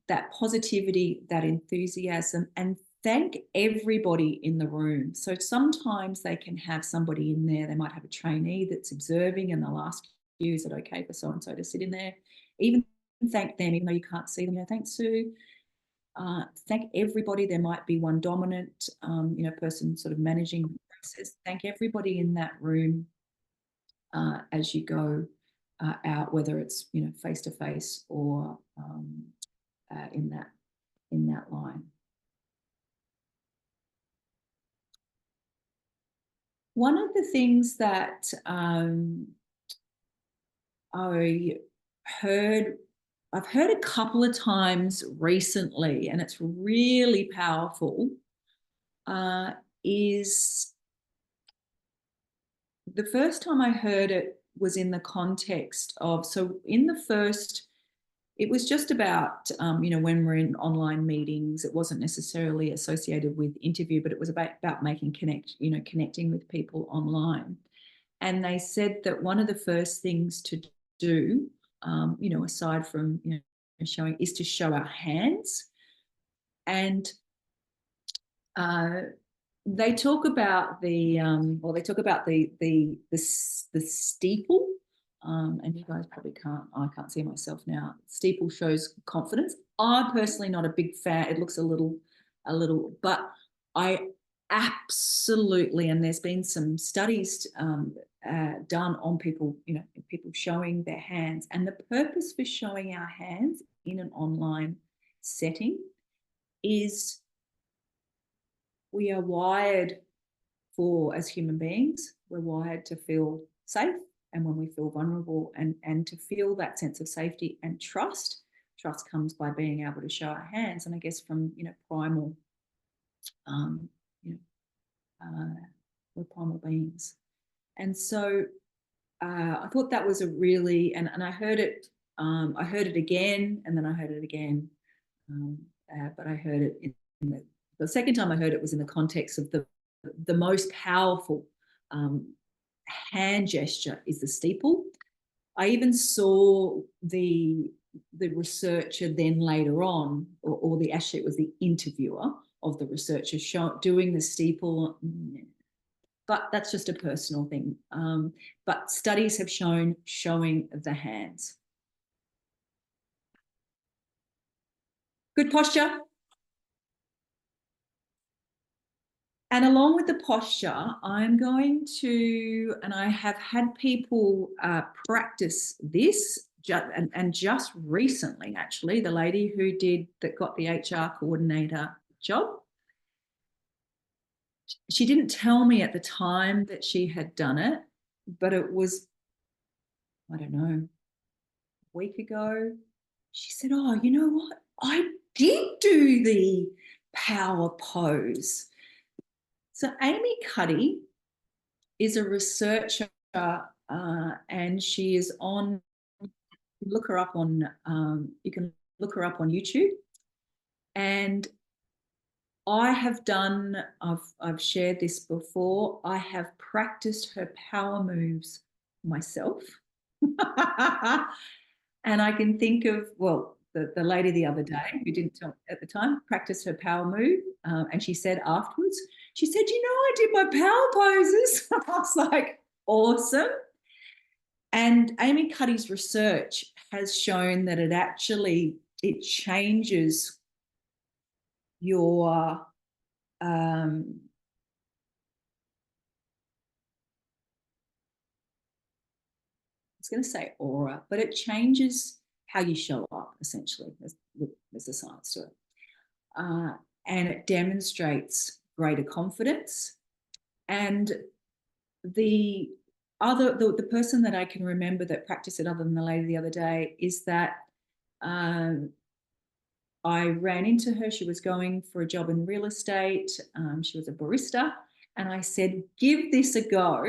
Speaker 2: that positivity, that enthusiasm, and thank everybody in the room. So sometimes they can have somebody in there, they might have a trainee that's observing, and they'll ask you, is it okay for so-and-so to sit in there? Even thank them, even though you can't see them. Thanks, Sue. Thank everybody. There might be one dominant, person sort of managing the process. Thank everybody in that room as you go out, whether it's face to face or in that line. One of the things that I've heard a couple of times recently, and it's really powerful, is the first time I heard it was in the context of, so in the first, it was just about, when we're in online meetings, it wasn't necessarily associated with interview, but it was about connecting with people online. And they said that one of the first things to do, aside from showing, is to show our hands. And they talk about the steeple, and you guys probably can't. I can't see myself now. Steeple shows confidence. I'm personally not a big fan. It looks a little, but I absolutely, and there's been some studies done on people, people showing their hands, and the purpose for showing our hands in an online setting is we are wired as human beings, we're wired to feel safe. And when we feel vulnerable and to feel that sense of safety and trust comes by being able to show our hands. And I guess from, primal, you know, we're primal beings. And so I thought that was a really, and I heard it again, and then I heard it again. But I heard it in the second time I heard it was in the context of the most powerful hand gesture is the steeple. I even saw the researcher then later on, or actually it was the interviewer of the researcher doing the steeple. But that's just a personal thing. But studies have shown showing the hands. Good posture. And along with the posture, I'm going to, and I have had people practice this, and just recently, actually, the lady that got the HR coordinator job, she didn't tell me at the time that she had done it, but it was, I don't know, a week ago. She said, oh, you know what? I did do the power pose. So Amy Cuddy is a researcher, and she is on, look her up on, you can look her up on YouTube. And I have done, I've shared this before, I have practiced her power moves myself. And I can think of, well, the lady the other day who didn't tell at the time practiced her power move, and she said afterwards, she said, I did my power poses. I was like, awesome. And Amy Cuddy's research has shown that it changes your I was going to say aura, but it changes how you show up, essentially. There's a science to it. And it demonstrates greater confidence. And the person that I can remember that practiced it other than the lady the other day is that I ran into her. She was going for a job in real estate. She was a barista. And I said, give this a go.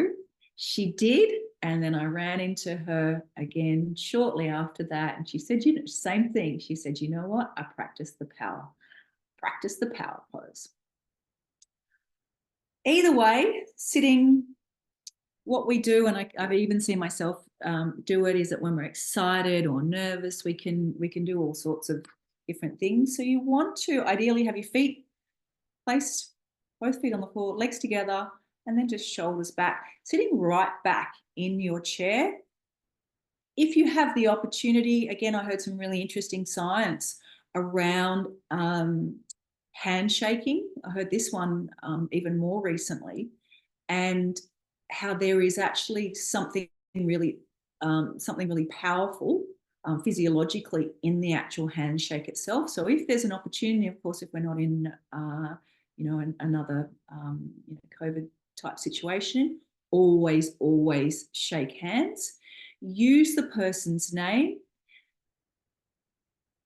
Speaker 2: She did. And then I ran into her again shortly after that. And she said, same thing. She said, you know what? I practiced the power pose. Either way, sitting, what we do, and I've even seen myself do it, is that when we're excited or nervous, we can do all sorts of different things. So you want to ideally have your feet placed, both feet on the floor, legs together, and then just shoulders back, sitting right back in your chair. If you have the opportunity, again, I heard some really interesting science around handshaking. I heard this one even more recently, and how there is actually something really powerful physiologically in the actual handshake itself. So if there's an opportunity, of course, if we're not in another COVID type situation, always shake hands. Use the person's name.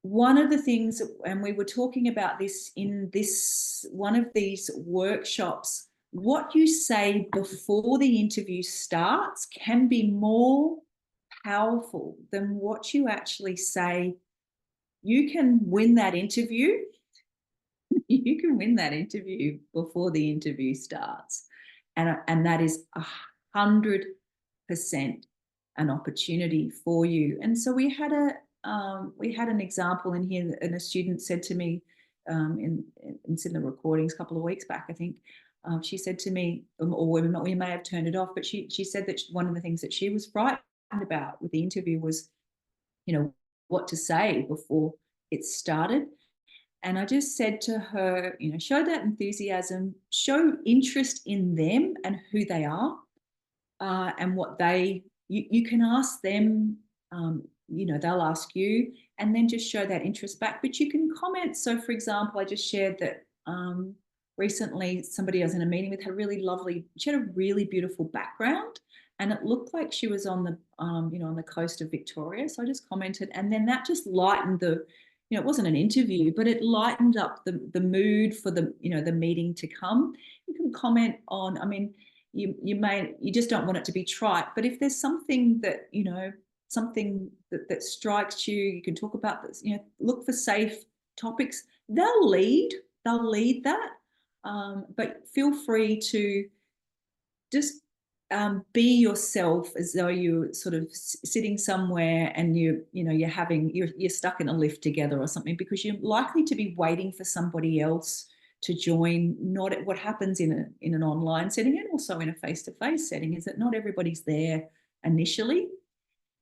Speaker 2: One of the things, and we were talking about this in one of these workshops, what you say before the interview starts can be more powerful than what you actually say. You can win that interview. You can win that interview before the interview starts. And that is 100% an opportunity for you. And so we had an example in here, and a student said to me, it's in the recordings a couple of weeks back, I think. She said to me, or we may have turned it off, but she said that one of the things that she was frightened about with the interview was, what to say before it started. And I just said to her, show that enthusiasm, show interest in them and who they are, and what you can ask them, they'll ask you, and then just show that interest back. But you can comment. So, for example, I just shared that recently, somebody I was in a meeting with had she had a really beautiful background, and it looked like she was on the, on the coast of Victoria. So I just commented, and then that just lightened it wasn't an interview, but it lightened up the mood for the meeting to come. You can comment on, I mean, you just don't want it to be trite, but if there's something that, something that strikes you, you can talk about this, look for safe topics. They'll lead that. But feel free to just be yourself, as though you're sort of sitting somewhere and you're stuck in a lift together or something, because you're likely to be waiting for somebody else to join. Not what happens in an online setting, and also in a face-to-face setting, is that not everybody's there initially,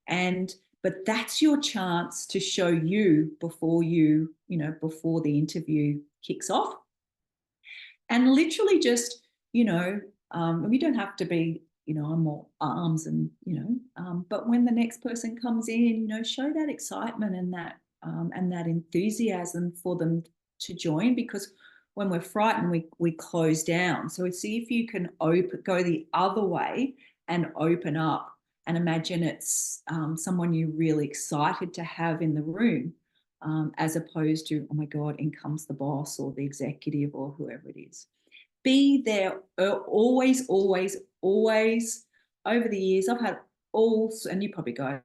Speaker 2: but that's your chance to show you before before the interview kicks off. And literally just, we don't have to be, I'm all arms and, but when the next person comes in, show that excitement and that enthusiasm for them to join, because when we're frightened, we close down. So see if you can go the other way and open up, and imagine it's someone you're really excited to have in the room. As opposed to, oh my God, in comes the boss or the executive or whoever it is. Be there always, always, always. Over the years, I've had and you probably go,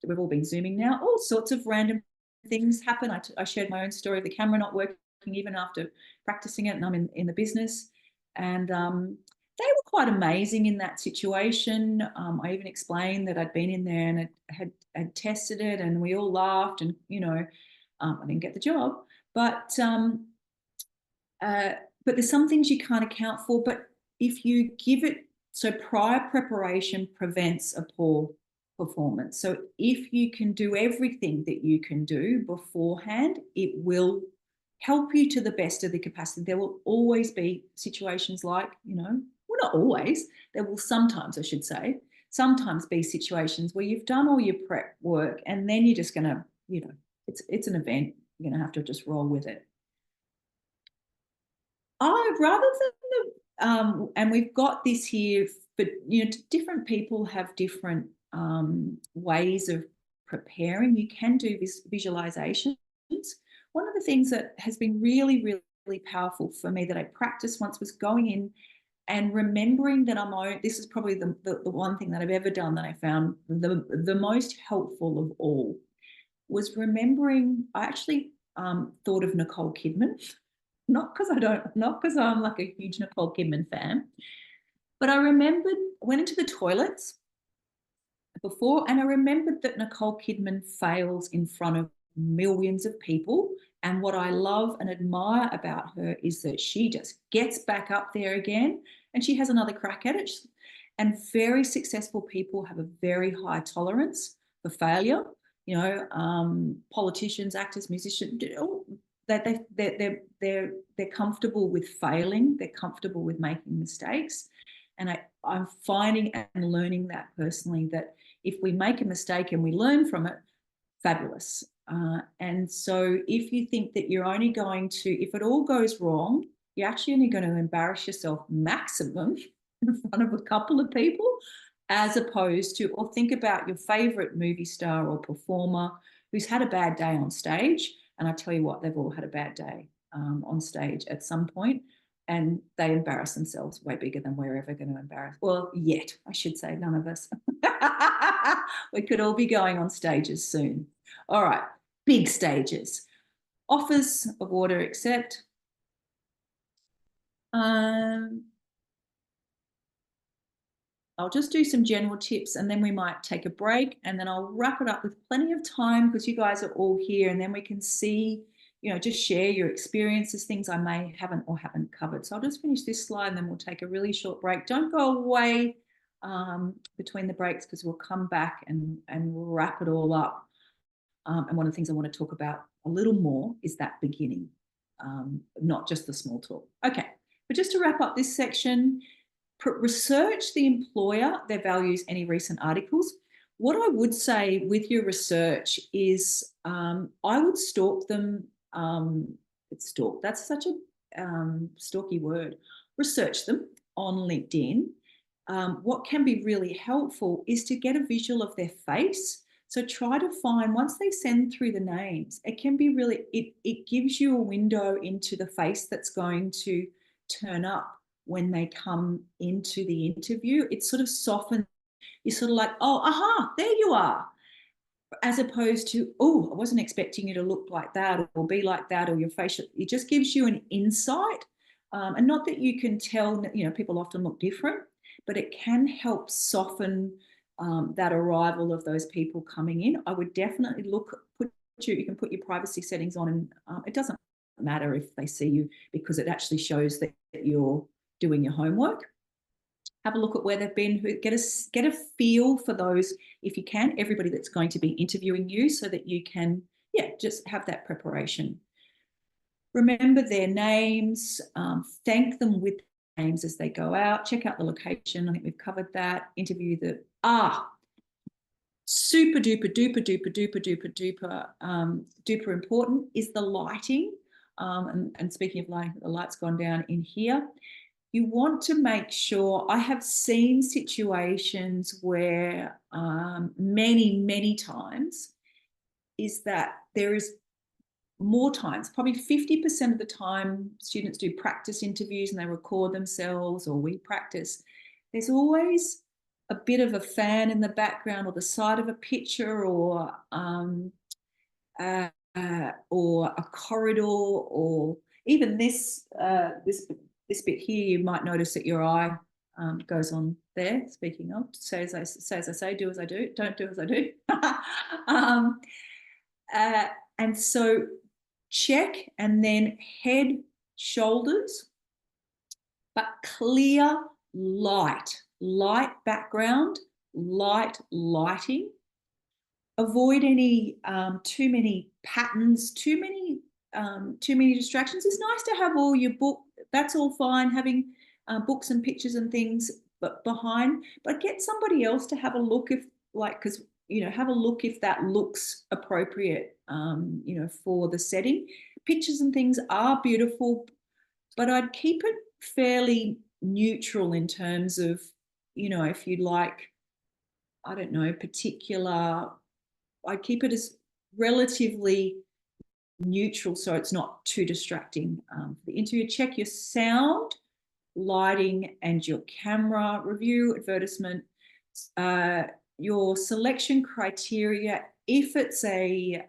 Speaker 2: we've all been Zooming now, all sorts of random things happen. I shared my own story of the camera not working even after practicing it, and I'm in the business. And they were quite amazing in that situation. I even explained that I'd been in there and had tested it, and we all laughed, and I didn't get the job, but there's some things you can't account for. But if you give it, so prior preparation prevents a poor performance. So if you can do everything that you can do beforehand, it will help you to the best of the capacity. There will always be situations like, well, not always, there will sometimes, I should say, sometimes be situations where you've done all your prep work and then you're just going to, it's an event, you're going to have to just roll with it. Rather than and we've got this here, but different people have different ways of preparing. You can do visualizations. One of the things that has been really, really powerful for me that I practiced once was going in and remembering that this is probably the one thing that I've ever done that I found the most helpful of all, was remembering. I actually thought of Nicole Kidman, not because I'm like a huge Nicole Kidman fan, but I went into the toilets before, and I remembered that Nicole Kidman fails in front of millions of people. And what I love and admire about her is that she just gets back up there again and she has another crack at it. And very successful people have a very high tolerance for failure. Politicians, actors, musicians, they're comfortable with failing. They're comfortable with making mistakes. And I'm finding and learning that personally, that if we make a mistake and we learn from it, fabulous. And so if you think that you're only going to, if it all goes wrong, you're actually only going to embarrass yourself maximum in front of a couple of people, as opposed to, or think about your favorite movie star or performer who's had a bad day on stage. And I tell you what, they've all had a bad day on stage at some point, and they embarrass themselves way bigger than we're ever going to embarrass. Well, yet, I should say, none of us. We could all be going on stages soon. All right, big stages. Offers of order accept. I'll just do some general tips and then we might take a break, and then I'll wrap it up with plenty of time because you guys are all here, and then we can see, just share your experiences, things I may haven't covered. So I'll just finish this slide and then we'll take a really short break. Don't go away between the breaks, because we'll come back and we'll wrap it all up. And one of the things I want to talk about a little more is that beginning, not just the small talk. Okay, but just to wrap up this section, research the employer, their values, any recent articles. What I would say with your research is I would stalk them. That's such stalky word, research them on LinkedIn. What can be really helpful is to get a visual of their face. So try to find, once they send through the names, it can be really, it gives you a window into the face that's going to turn up when they come into the interview. It sort of softens, you're sort of like, oh, aha, there you are. As opposed to, oh, I wasn't expecting you to look like that or be like that, or your facial, it just gives you an insight. And not that you can tell, you know, people often look different, but it can help soften that arrival of those people coming in. I would definitely you can put your privacy settings on, and it doesn't matter if they see you, because it actually shows that you're doing your homework. Have a look at where they've been, get a feel for those, if you can, everybody that's going to be interviewing you, so that you can, yeah, just have that preparation. Remember their names, thank them with names as they go out, check out the location. I think we've covered that. Interview the, super duper duper duper duper duper duper duper important is the lighting. And speaking of lighting, the light's gone down in here. You want to make sure, I have seen situations where many times is that there is more times, probably 50% of the time students do practice interviews and they record themselves, or we practice. There's always a bit of a fan in the background, or the side of a picture, or a corridor, or even this bit here. You might notice that your eye goes on there. Speaking of, say as I say, do as I do, don't do as I do. And so check, and then head, shoulders, but clear light background, lighting. Avoid any too many patterns, too many distractions. It's nice to have all your book, that's all fine, having books and pictures and things behind, but get somebody else to have a look, if like, because have a look if that looks appropriate for the setting. Pictures and things are beautiful, but I'd keep it fairly neutral in terms of, if you like, I don't know, particular, I keep it as relatively neutral so it's not too distracting for the interview. Check your sound, lighting, and your camera. Review advertisement. Your selection criteria, if it is a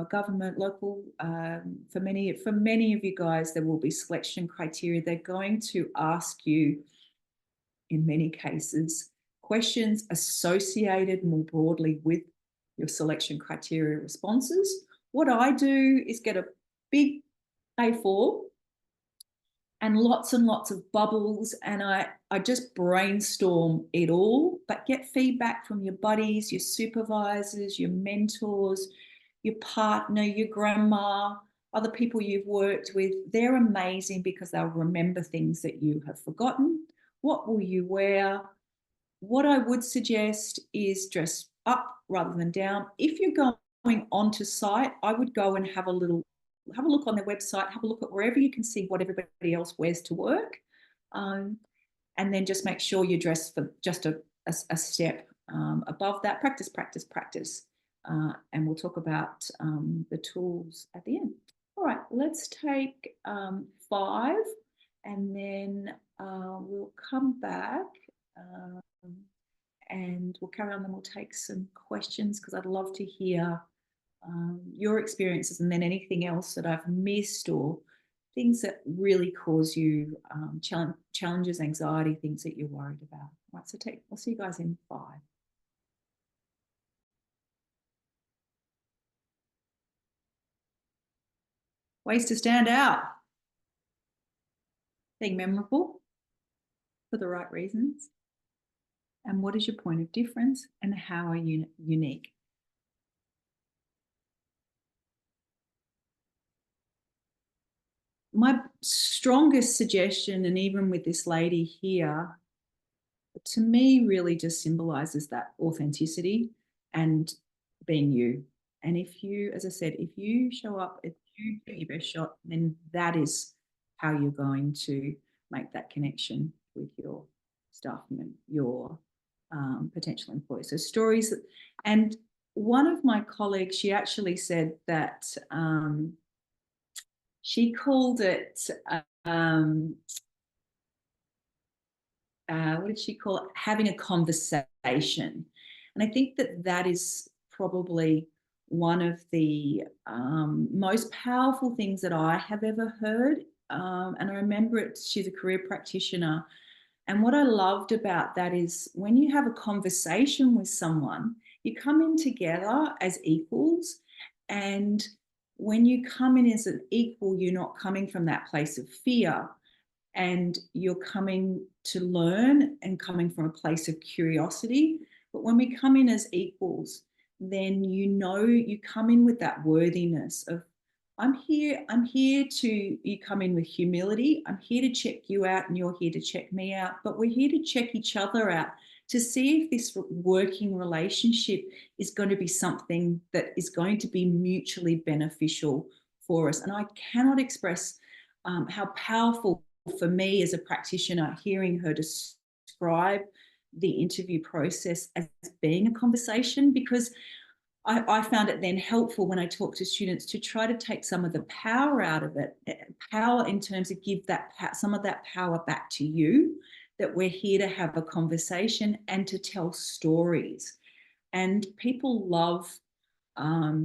Speaker 2: a government, local, for many of you guys, there will be selection criteria. They're going to ask you, in many cases, questions associated more broadly with your selection criteria responses. What I do is get a big A4 and lots of bubbles, and I just brainstorm it all, but get feedback from your buddies, your supervisors, your mentors, your partner, your grandma, other people you've worked with. They're amazing because they'll remember things that you have forgotten. What will you wear? What I would suggest is dress up rather than down. If you're going onto site, I would go and have a look on their website, have a look at wherever you can see what everybody else wears to work. And then just make sure you dress for just a step above that. Practice. And we'll talk about the tools at the end. All right, let's take 5, and then we'll come back and we'll carry on, and we'll take some questions, because I'd love to hear your experiences, and then anything else that I've missed, or things that really cause you challenges, anxiety, things that you're worried about. All right, so I'll see you guys in 5. Ways to stand out. Being memorable for the right reasons. And what is your point of difference, and how are you unique? My strongest suggestion, and even with this lady here, to me really just symbolizes that authenticity and being you. And if you, as I said, if you show up as you do your best shot, then that is how you're going to make that connection with your staff and your potential employees. So stories, and one of my colleagues, she actually said that she called it, what did she call it? Having a conversation. And I think that that is probably one of the most powerful things that I have ever heard. And I remember it, she's a career practitioner. And what I loved about that is when you have a conversation with someone, you come in together as equals. And when you come in as an equal, you're not coming from that place of fear, and you're coming to learn and coming from a place of curiosity. But when we come in as equals, then you come in with that worthiness of, I'm here to, you come in with humility. I'm here to check you out and you're here to check me out. But we're here to check each other out to see if this working relationship is going to be something that is going to be mutually beneficial for us. And I cannot express how powerful for me as a practitioner, hearing her describe the interview process as being a conversation, because I found it then helpful when I talk to students to try to take some of the power out of it, power in terms of give that some of that power back to you, that we're here to have a conversation and to tell stories. And people love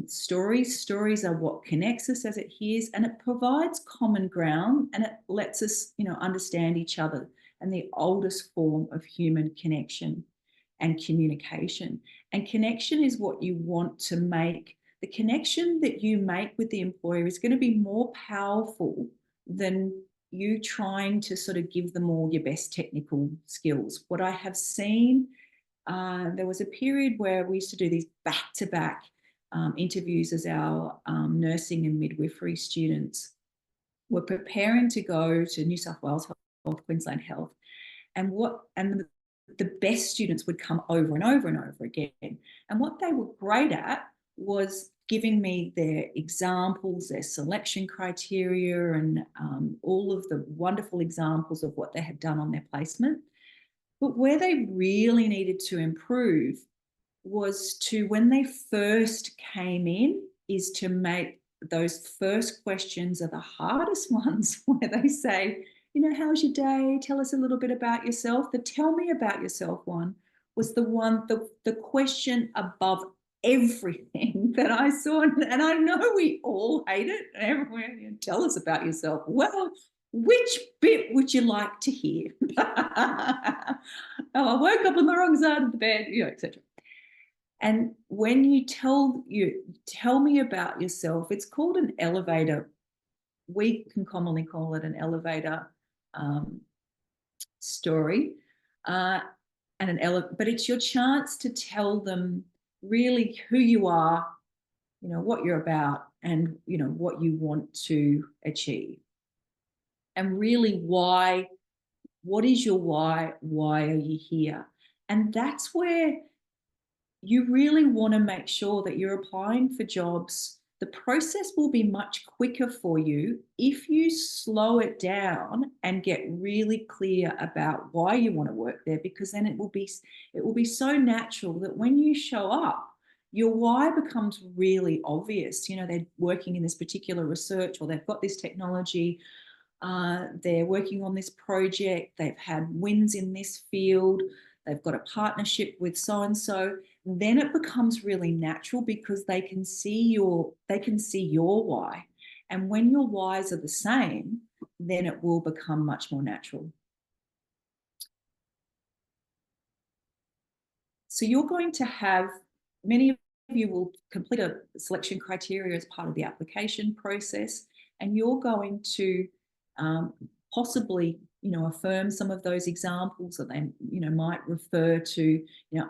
Speaker 2: stories. Stories are what connects us, as it hears, and it provides common ground, and it lets us, understand each other, and the oldest form of human connection and communication. And connection is what you want to make. The connection that you make with the employer is going to be more powerful than you trying to sort of give them all your best technical skills. What I have seen, there was a period where we used to do these back-to-back interviews as our nursing and midwifery students were preparing to go to New South Wales Health, Queensland Health, and the best students would come over and over and over again. And what they were great at was giving me their examples, their selection criteria, and all of the wonderful examples of what they had done on their placement. But where they really needed to improve was to, when they first came in, is to make those first questions are the hardest ones, where they say, how's your day? Tell us a little bit about yourself. The tell me about yourself one was the question above everything that I saw. And I know we all hate it. Everyone, tell us about yourself. Well, which bit would you like to hear? Oh, I woke up on the wrong side of the bed, etc. And when you tell me about yourself, it's called an elevator. We can commonly call it an elevator story, but it's your chance to tell them really who you are, what you're about, and what you want to achieve, and really why. What is your why? Why are you here? And that's where you really want to make sure that you're applying for jobs. The process will be much quicker for you if you slow it down and get really clear about why you want to work there, because then it will be so natural that when you show up, your why becomes really obvious. They're working in this particular research, or they've got this technology, they're working on this project, they've had wins in this field, they've got a partnership with so-and-so. Then it becomes really natural, because they can see your why. And when your whys are the same, then it will become much more natural. So you're going to have, many of you will complete a selection criteria as part of the application process, and you're going to possibly affirm some of those examples, that they might refer to,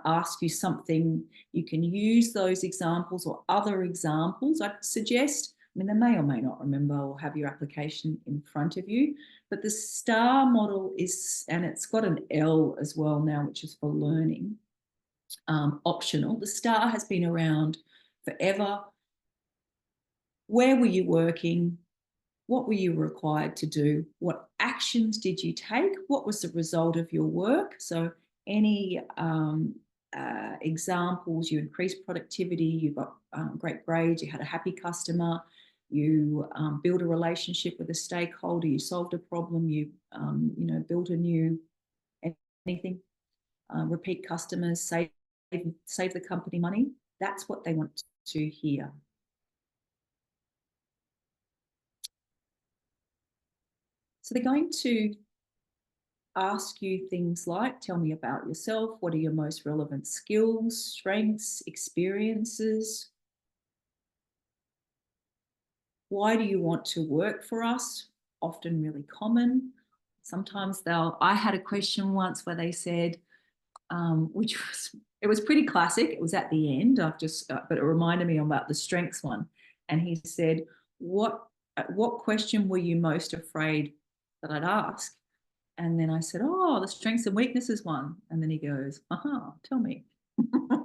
Speaker 2: ask you something. You can use those examples or other examples. I'd suggest, they may or may not remember or have your application in front of you, but the STAR model is, and it's got an L as well now, which is for learning, optional. The STAR has been around forever. Where were you working? What were you required to do? What actions did you take? What was the result of your work? So any examples, you increased productivity, you got great grades, you had a happy customer, you built a relationship with a stakeholder, you solved a problem, you built a new anything, repeat customers, save the company money. That's what they want to hear. So they're going to ask you things like, tell me about yourself. What are your most relevant skills, strengths, experiences? Why do you want to work for us? Often really common. Sometimes I had a question once where they said, it was pretty classic. It was at the end. But it reminded me about the strengths one. And he said, what question were you most afraid that I'd ask? And then I said, oh, the strengths and weaknesses one. And then he goes, tell me. And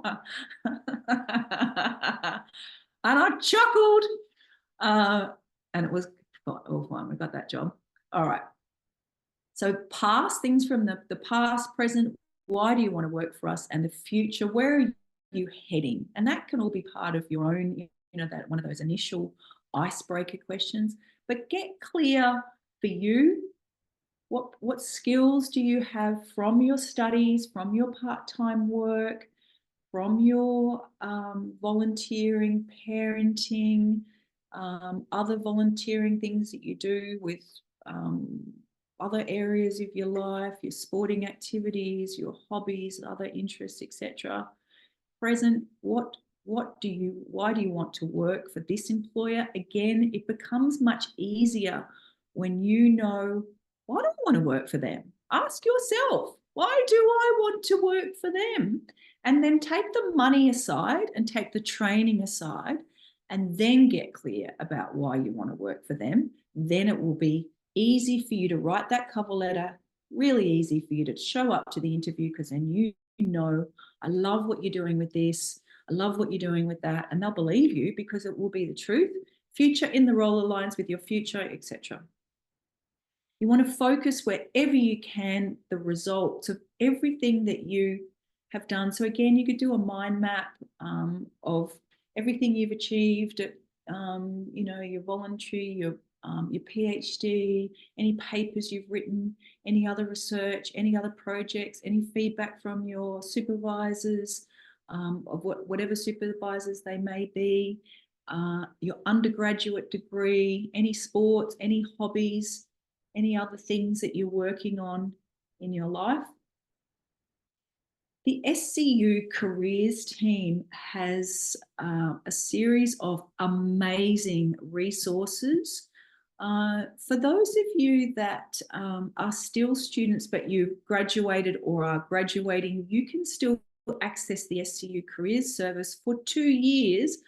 Speaker 2: I chuckled. And it was, oh, fine, we got that job. All right. So past things from the past, present, why do you want to work for us? And the future, where are you heading? And that can all be part of your own, that one of those initial icebreaker questions. But get clear for you. What skills do you have from your studies, from your part-time work, from your volunteering, parenting, other volunteering things that you do with other areas of your life, your sporting activities, your hobbies, other interests, etc. Present, why do you want to work for this employer? Again, it becomes much easier when you know, why do I want to work for them? Ask yourself, why do I want to work for them? And then take the money aside and take the training aside, and then get clear about why you want to work for them. Then it will be easy for you to write that cover letter, really easy for you to show up to the interview, because then you know, I love what you're doing with this. I love what you're doing with that. And they'll believe you because it will be the truth. Future in the role aligns with your future, etc. You want to focus wherever you can the results of everything that you have done. So again, you could do a mind map of everything you've achieved at, your voluntary, your PhD, any papers you've written, any other research, any other projects, any feedback from your supervisors, of whatever supervisors they may be, your undergraduate degree, any sports, any hobbies, any other things that you're working on in your life. The SCU Careers team has a series of amazing resources. For those of you that are still students but you've graduated or are graduating, you can still access the SCU Careers service for 2 years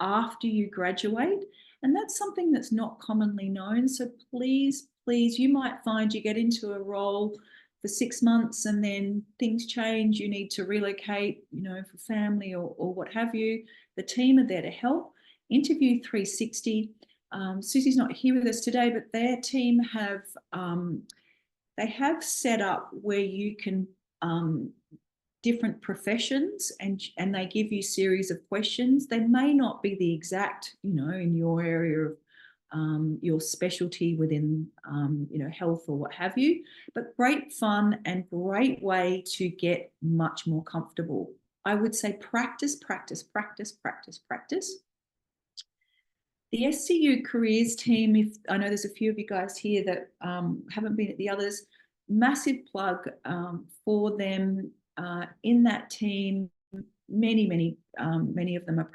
Speaker 2: after you graduate. And that's something that's not commonly known. So please, you might find you get into a role for 6 months and then things change, you need to relocate, for family or what have you. The team are there to help. Interview 360. Susie's not here with us today, but their team have set up where you can different professions and they give you series of questions. They may not be the exact, in your area of your specialty within, health or what have you, but great fun and great way to get much more comfortable. I would say practice, practice, practice, practice, practice. The SCU Careers team, if I know there's a few of you guys here that haven't been at the others, massive plug for them in that team. Many of them are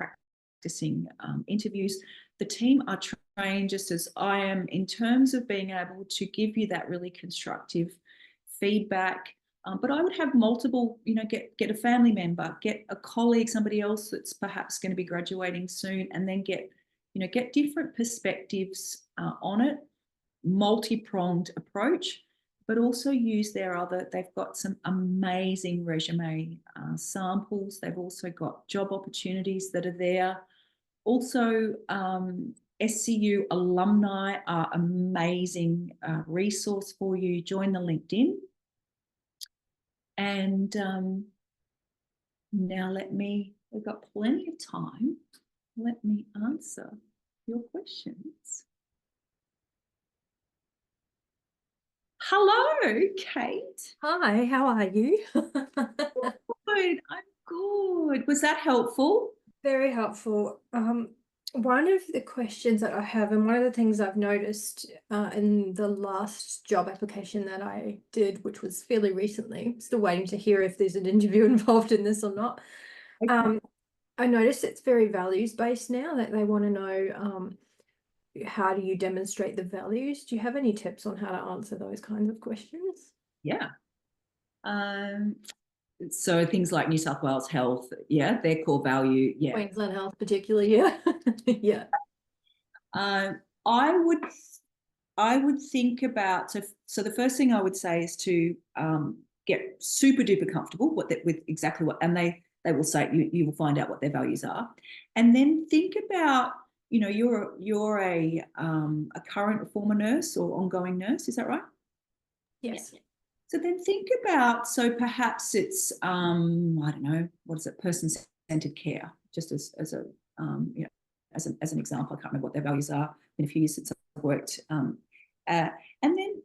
Speaker 2: practicing interviews. The team are trained just as I am in terms of being able to give you that really constructive feedback. But I would have multiple, get a family member, get a colleague, somebody else that's perhaps going to be graduating soon, and then get different perspectives on it, multi-pronged approach, but also use they've got some amazing resume samples. They've also got job opportunities that are there. Also, SCU alumni are amazing resource for you. Join the LinkedIn. And now we've got plenty of time. Let me answer your questions. Hello, Kate.
Speaker 3: Hi, how are you?
Speaker 2: Good, I'm good. Was that helpful?
Speaker 3: Very helpful. One of the questions that I have, and one of the things I've noticed in the last job application that I did, which was fairly recently, still waiting to hear if there's an interview involved in this or not.
Speaker 2: Okay.
Speaker 3: I noticed it's very values-based now, that they want to know how do you demonstrate the values? Do you have any tips on how to answer those kinds of questions?
Speaker 2: Yeah. So things like New South Wales Health, yeah, their core value, yeah.
Speaker 3: Queensland Health particularly, yeah. Yeah.
Speaker 2: I would think about, so the first thing I would say is to get super duper comfortable with exactly what, and they will say, you will find out what their values are, and then think about, you're a current or former nurse or ongoing nurse, is that right?
Speaker 3: Yes.
Speaker 2: So then think about, so perhaps it's, I don't know, what is it, person-centered care, just as an example. I can't remember what their values are. It's been a few years since I've worked. And then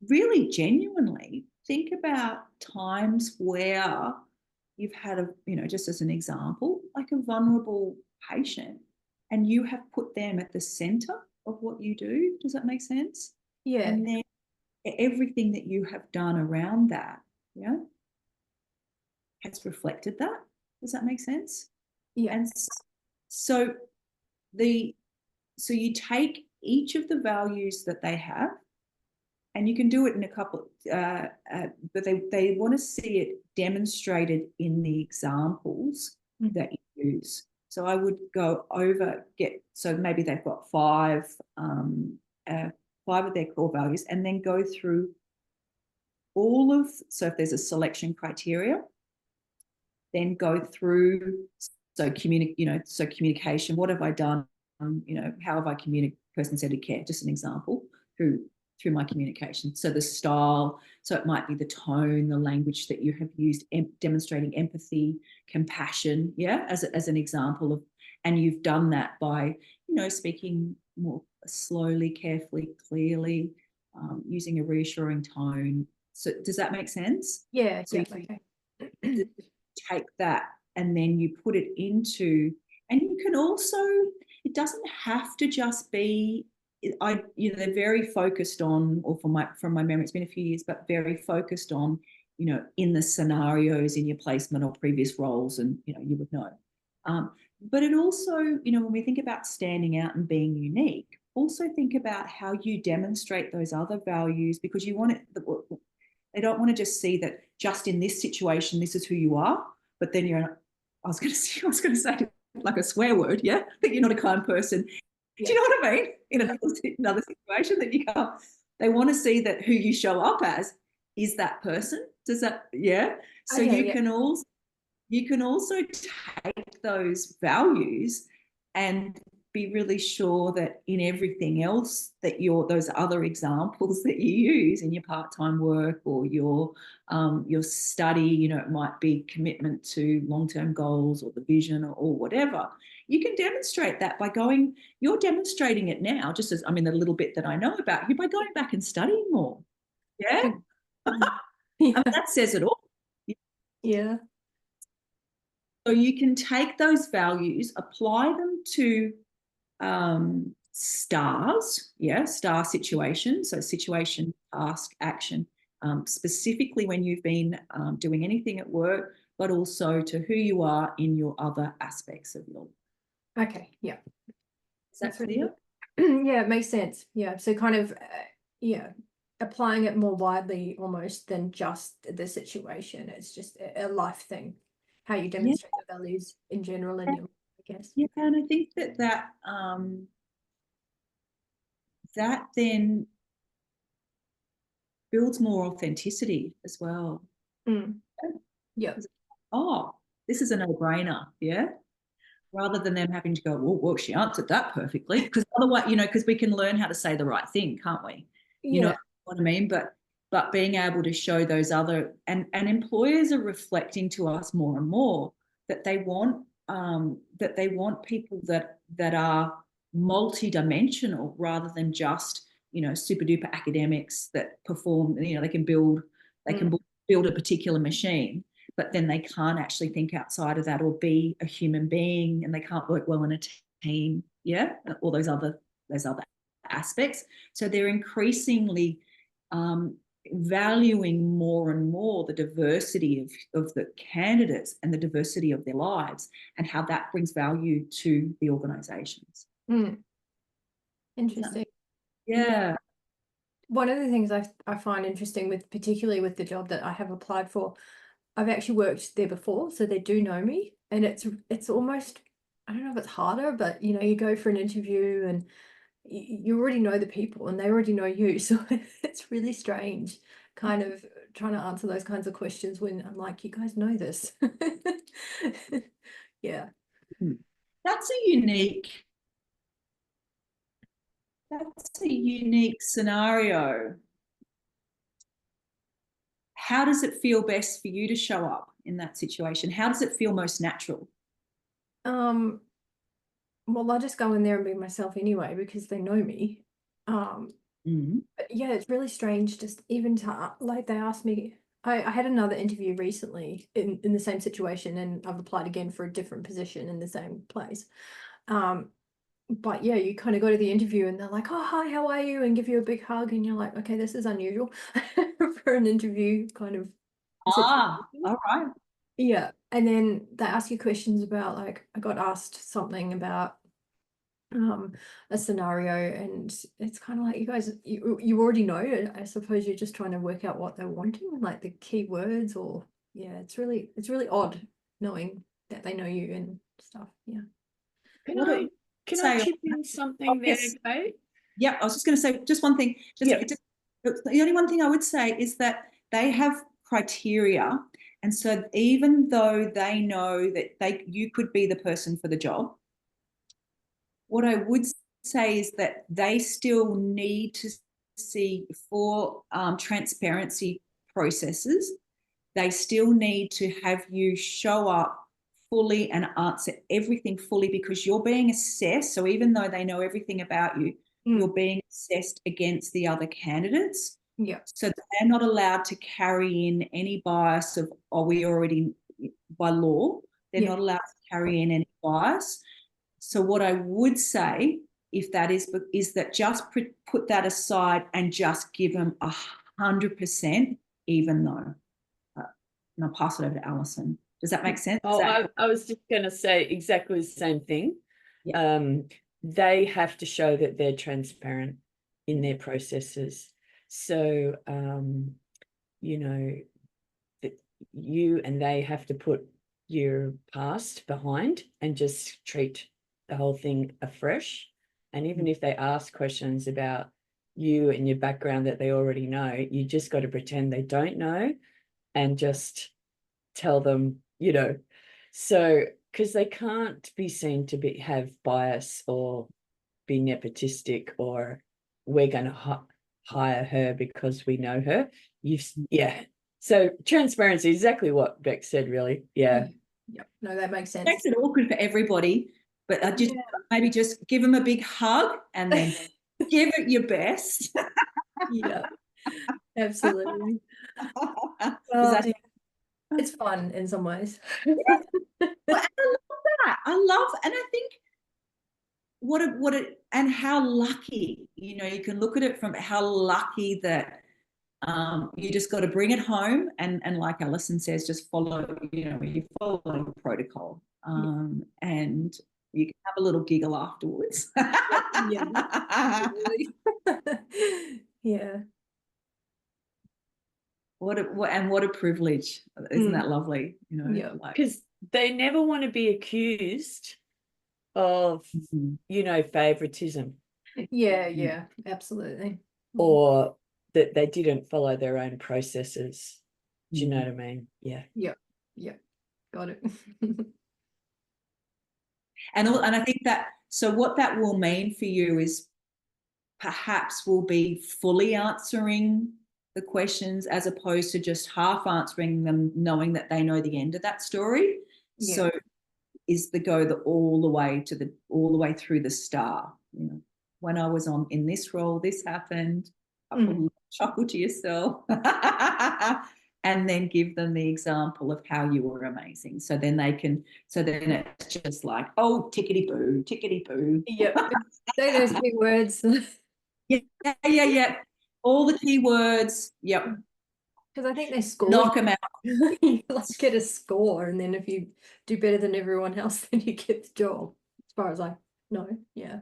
Speaker 2: really genuinely think about times where you've had just as an example, like a vulnerable patient, and you have put them at the center of what you do. Does that make sense?
Speaker 3: Yeah.
Speaker 2: And then everything that you have done around that, has reflected that. Does that make sense?
Speaker 3: Yeah.
Speaker 2: And so you take each of the values that they have, and you can do it in a couple, but they want to see it demonstrated in the examples that you use. So I would go over, so maybe they've got five of their core values, and then go through so if there's a selection criteria, then go through, so communication, what have I done, how have I communicated person-centered care, just an example, through my communication. So the style, so it might be the tone, the language that you have used, demonstrating empathy, compassion, as an example of, and you've done that by, speaking more slowly, carefully, clearly, using a reassuring tone. So does that make sense?
Speaker 3: Yeah.
Speaker 2: So
Speaker 3: okay.
Speaker 2: take that and then you put it into, and you can also, it doesn't have to just be, they're very focused on, or from my memory, it's been a few years, but very focused on, in the scenarios in your placement or previous roles, and you would know. But it also, when we think about standing out and being unique, also think about how you demonstrate those other values, because you want it. They don't want to just see that just in this situation, this is who you are, but then I was going to say like a swear word, that you're not a kind person. Yeah. Do you know what I mean? In another situation that you can't, they want to see that who you show up as is that person. Does that, So you can also take those values and be really sure that in everything else that those other examples that you use in your part-time work or your study, it might be commitment to long-term goals or the vision or whatever. You can demonstrate that by you're demonstrating it now, just as, the little bit that I know about you, by going back and studying more. Yeah. That says it all.
Speaker 3: Yeah.
Speaker 2: So you can take those values, apply them to stars, star situation. So situation, task, action, specifically when you've been doing anything at work, but also to who you are in your other aspects of your life.
Speaker 3: Okay. Yeah.
Speaker 2: Is that clear?
Speaker 3: Yeah, it makes sense. Yeah. So kind of, applying it more widely almost than just the situation. It's just a life thing, how you demonstrate the values in general in your life, I guess.
Speaker 2: Yeah, and I think that then builds more authenticity as well.
Speaker 3: Yeah.
Speaker 2: Oh, this is a no-brainer. Yeah. rather than them having to go, well, she answered that perfectly. Because otherwise, you know, because we can learn how to say the right thing, can't we? You know
Speaker 3: Yeah.
Speaker 2: what I mean? But being able to show those other, and employers are reflecting to us more and more that they want people that are multidimensional rather than just, you know, super duper academics that perform, you know, they can build a particular machine, but then they can't actually think outside of that or be a human being, and they can't work well in a team. Yeah, all those other aspects. So they're increasingly valuing more and more the diversity of the candidates and the diversity of their lives, and how that brings value to the organizations.
Speaker 3: Interesting.
Speaker 2: Yeah.
Speaker 3: One of the things I find interesting with, particularly with the job that I have applied for, I've actually worked there before, so they do know me, and it's almost, I don't know if it's harder, but you know, you go for an interview and you already know the people and they already know you, so it's really strange kind of trying to answer those kinds of questions when I'm like, you guys know this. Yeah.
Speaker 2: That's a unique scenario. How does it feel best for you to show up in that situation? How does it feel most natural?
Speaker 3: Well, I'll just go in there and be myself anyway because they know me. But yeah, it's really strange. Just even to like, they asked me. I had another interview recently in the same situation, and I've applied again for a different position in the same place. But yeah, you kind of go to the interview and they're like, "Oh, hi, how are you?" and give you a big hug, and you're like, "Okay, this is unusual for an interview kind of situation."
Speaker 2: All right.
Speaker 3: Yeah, and then they ask you questions about, like, I got asked something about a scenario, and it's kind of like, you guys, you already know it. I suppose you're just trying to work out what they're wanting, like the key words, or yeah, it's really odd knowing that they know you and stuff. Yeah.
Speaker 1: Can I chip in something there, Kate?
Speaker 2: Yeah, I was just going to say just one thing. The only one thing I would say is that they have criteria, and so even though they know that you could be the person for the job, what I would say is that they still need to see, for transparency processes, they still need to have you show up fully and answer everything fully, because you're being assessed. So even though they know everything about you, you're being assessed against the other candidates.
Speaker 3: Yeah.
Speaker 2: So they're not allowed to carry in any bias of, we already, by law, they're not allowed to carry in any bias. So what I would say, if that is that just put that aside and just give them 100%, even though. And I'll pass it over to Alison. Does that make sense?
Speaker 1: I was just going to say exactly the same thing.
Speaker 2: Yeah.
Speaker 1: They have to show that they're transparent in their processes. So, you know, that you and they have to put your past behind and just treat the whole thing afresh. And even if they ask questions about you and your background that they already know, you just got to pretend they don't know and just tell them, you know, so because they can't be seen to have bias or be nepotistic, or we're going to hire her because we know her. So transparency, exactly what Beck said, really. Yeah.
Speaker 3: No, that makes sense.
Speaker 2: It makes it awkward for everybody, but I just maybe just give them a big hug and then give it your best.
Speaker 3: Yeah, absolutely. It's fun in some ways.
Speaker 2: Well, I love that. And I think and how lucky, you can look at it from how lucky that you just got to bring it home, and like Alison says, just follow, you follow protocol, and you can have a little giggle afterwards.
Speaker 3: Yeah.
Speaker 2: What a privilege. Isn't that lovely?
Speaker 1: Because they never want to be accused of, favoritism.
Speaker 3: Yeah, absolutely.
Speaker 1: Or that they didn't follow their own processes. Do you know what I mean? Yeah.
Speaker 3: Yeah. Got it.
Speaker 2: And I think that, so what that will mean for you is perhaps will be fully answering the questions as opposed to just half answering them, knowing that they know the end of that story.
Speaker 3: Yeah.
Speaker 2: So is the go all the way through the star. You know, when I was in this role, this happened. Chuckle to yourself. And then give them the example of how you were amazing. So then it's just like, oh, tickety boo.
Speaker 3: Yep. Say those big words.
Speaker 2: Yeah. All the key words. Yep.
Speaker 3: Because I think they score.
Speaker 2: Knock them out.
Speaker 3: You like get a score, and then if you do better than everyone else, then you get the job. As far as I know, yeah.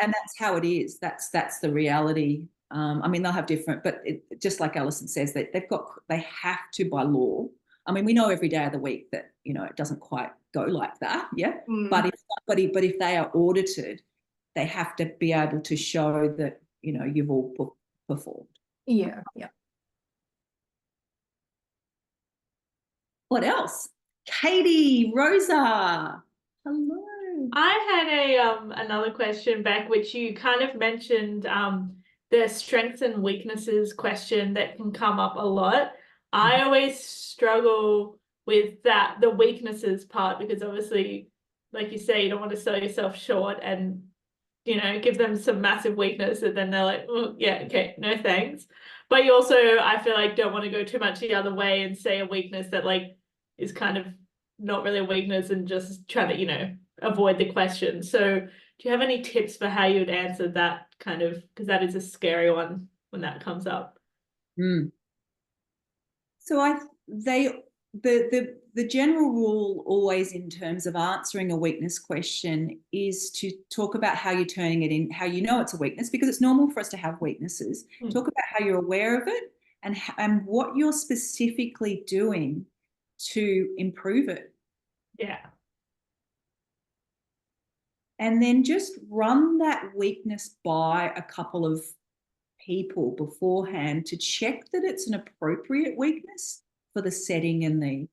Speaker 2: And that's how it is. That's the reality. I mean, they'll have different, but just like Alison says, that they have to by law. I mean, we know every day of the week that, you know, it doesn't quite go like that, yeah. But if they are audited, they have to be able to show that, you know, you've all performed.
Speaker 3: Yeah.
Speaker 2: What else? Katie, Rosa, hello.
Speaker 4: I had another question back, which you kind of mentioned, the strengths and weaknesses question that can come up a lot. I always struggle with the weaknesses part, because obviously, like you say, you don't want to sell yourself short and, you know, give them some massive weakness, and then they're like, oh, yeah, okay, no thanks. But you also, I feel like, don't want to go too much the other way and say a weakness that like is kind of not really a weakness and just trying to, you know, avoid the question. So do you have any tips for how you'd answer that kind of, because that is a scary one when that comes up?
Speaker 2: So the general rule always in terms of answering a weakness question is to talk about how you're turning it in, how you know it's a weakness, because it's normal for us to have weaknesses. Talk about how you're aware of it and what you're specifically doing to improve it.
Speaker 4: Yeah.
Speaker 2: And then just run that weakness by a couple of people beforehand to check that it's an appropriate weakness for the setting and the,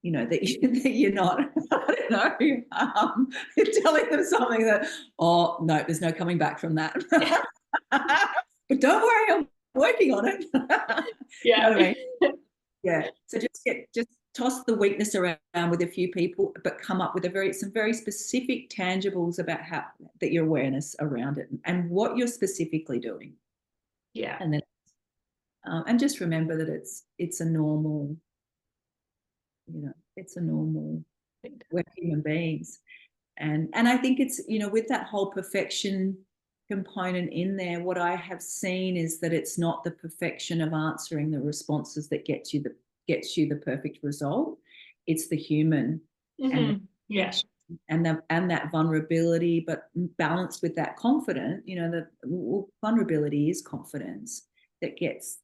Speaker 2: you know, that you're not, I don't know, you're telling them something that, oh, no, there's no coming back from that. But don't worry, I'm working on it.
Speaker 4: Yeah.
Speaker 2: You know what I mean? Yeah. So just toss the weakness around with a few people, but come up with some very specific tangibles about how that your awareness around it and what you're specifically doing.
Speaker 4: Yeah.
Speaker 2: And then and just remember that it's a normal, you know, it's a normal, we're human beings. And I think it's, you know, with that whole perfection component in there, what I have seen is that it's not the perfection of answering the responses that gets you the perfect result. It's the human and that vulnerability, but balanced with that confidence, you know, that vulnerability is confidence that gets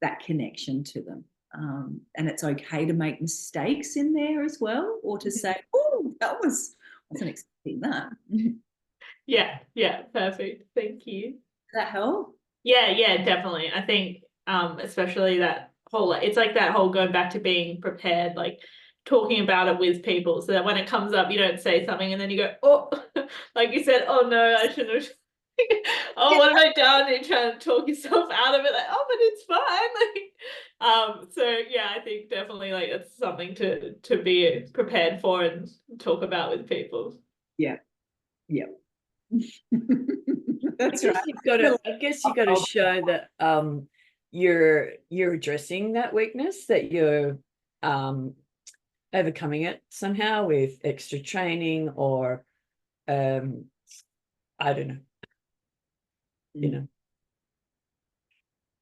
Speaker 2: that connection to them. And it's okay to make mistakes in there as well, or to say, oh, I wasn't expecting that.
Speaker 4: Yeah, perfect. Thank you.
Speaker 2: Does that help?
Speaker 4: Yeah, definitely. I think especially that whole, it's like that whole going back to being prepared, like talking about it with people, so that when it comes up, you don't say something and then you go, oh, like you said, oh no, I shouldn't have. Oh, what have I done? You're trying to talk yourself out of it, like, oh, but it's fine. Like, so yeah, I think definitely like it's something to be prepared for and talk about with people.
Speaker 2: Yeah. That's right.
Speaker 1: I guess you've got to show that you're addressing that weakness, that you're overcoming it somehow with extra training or I don't know. You know.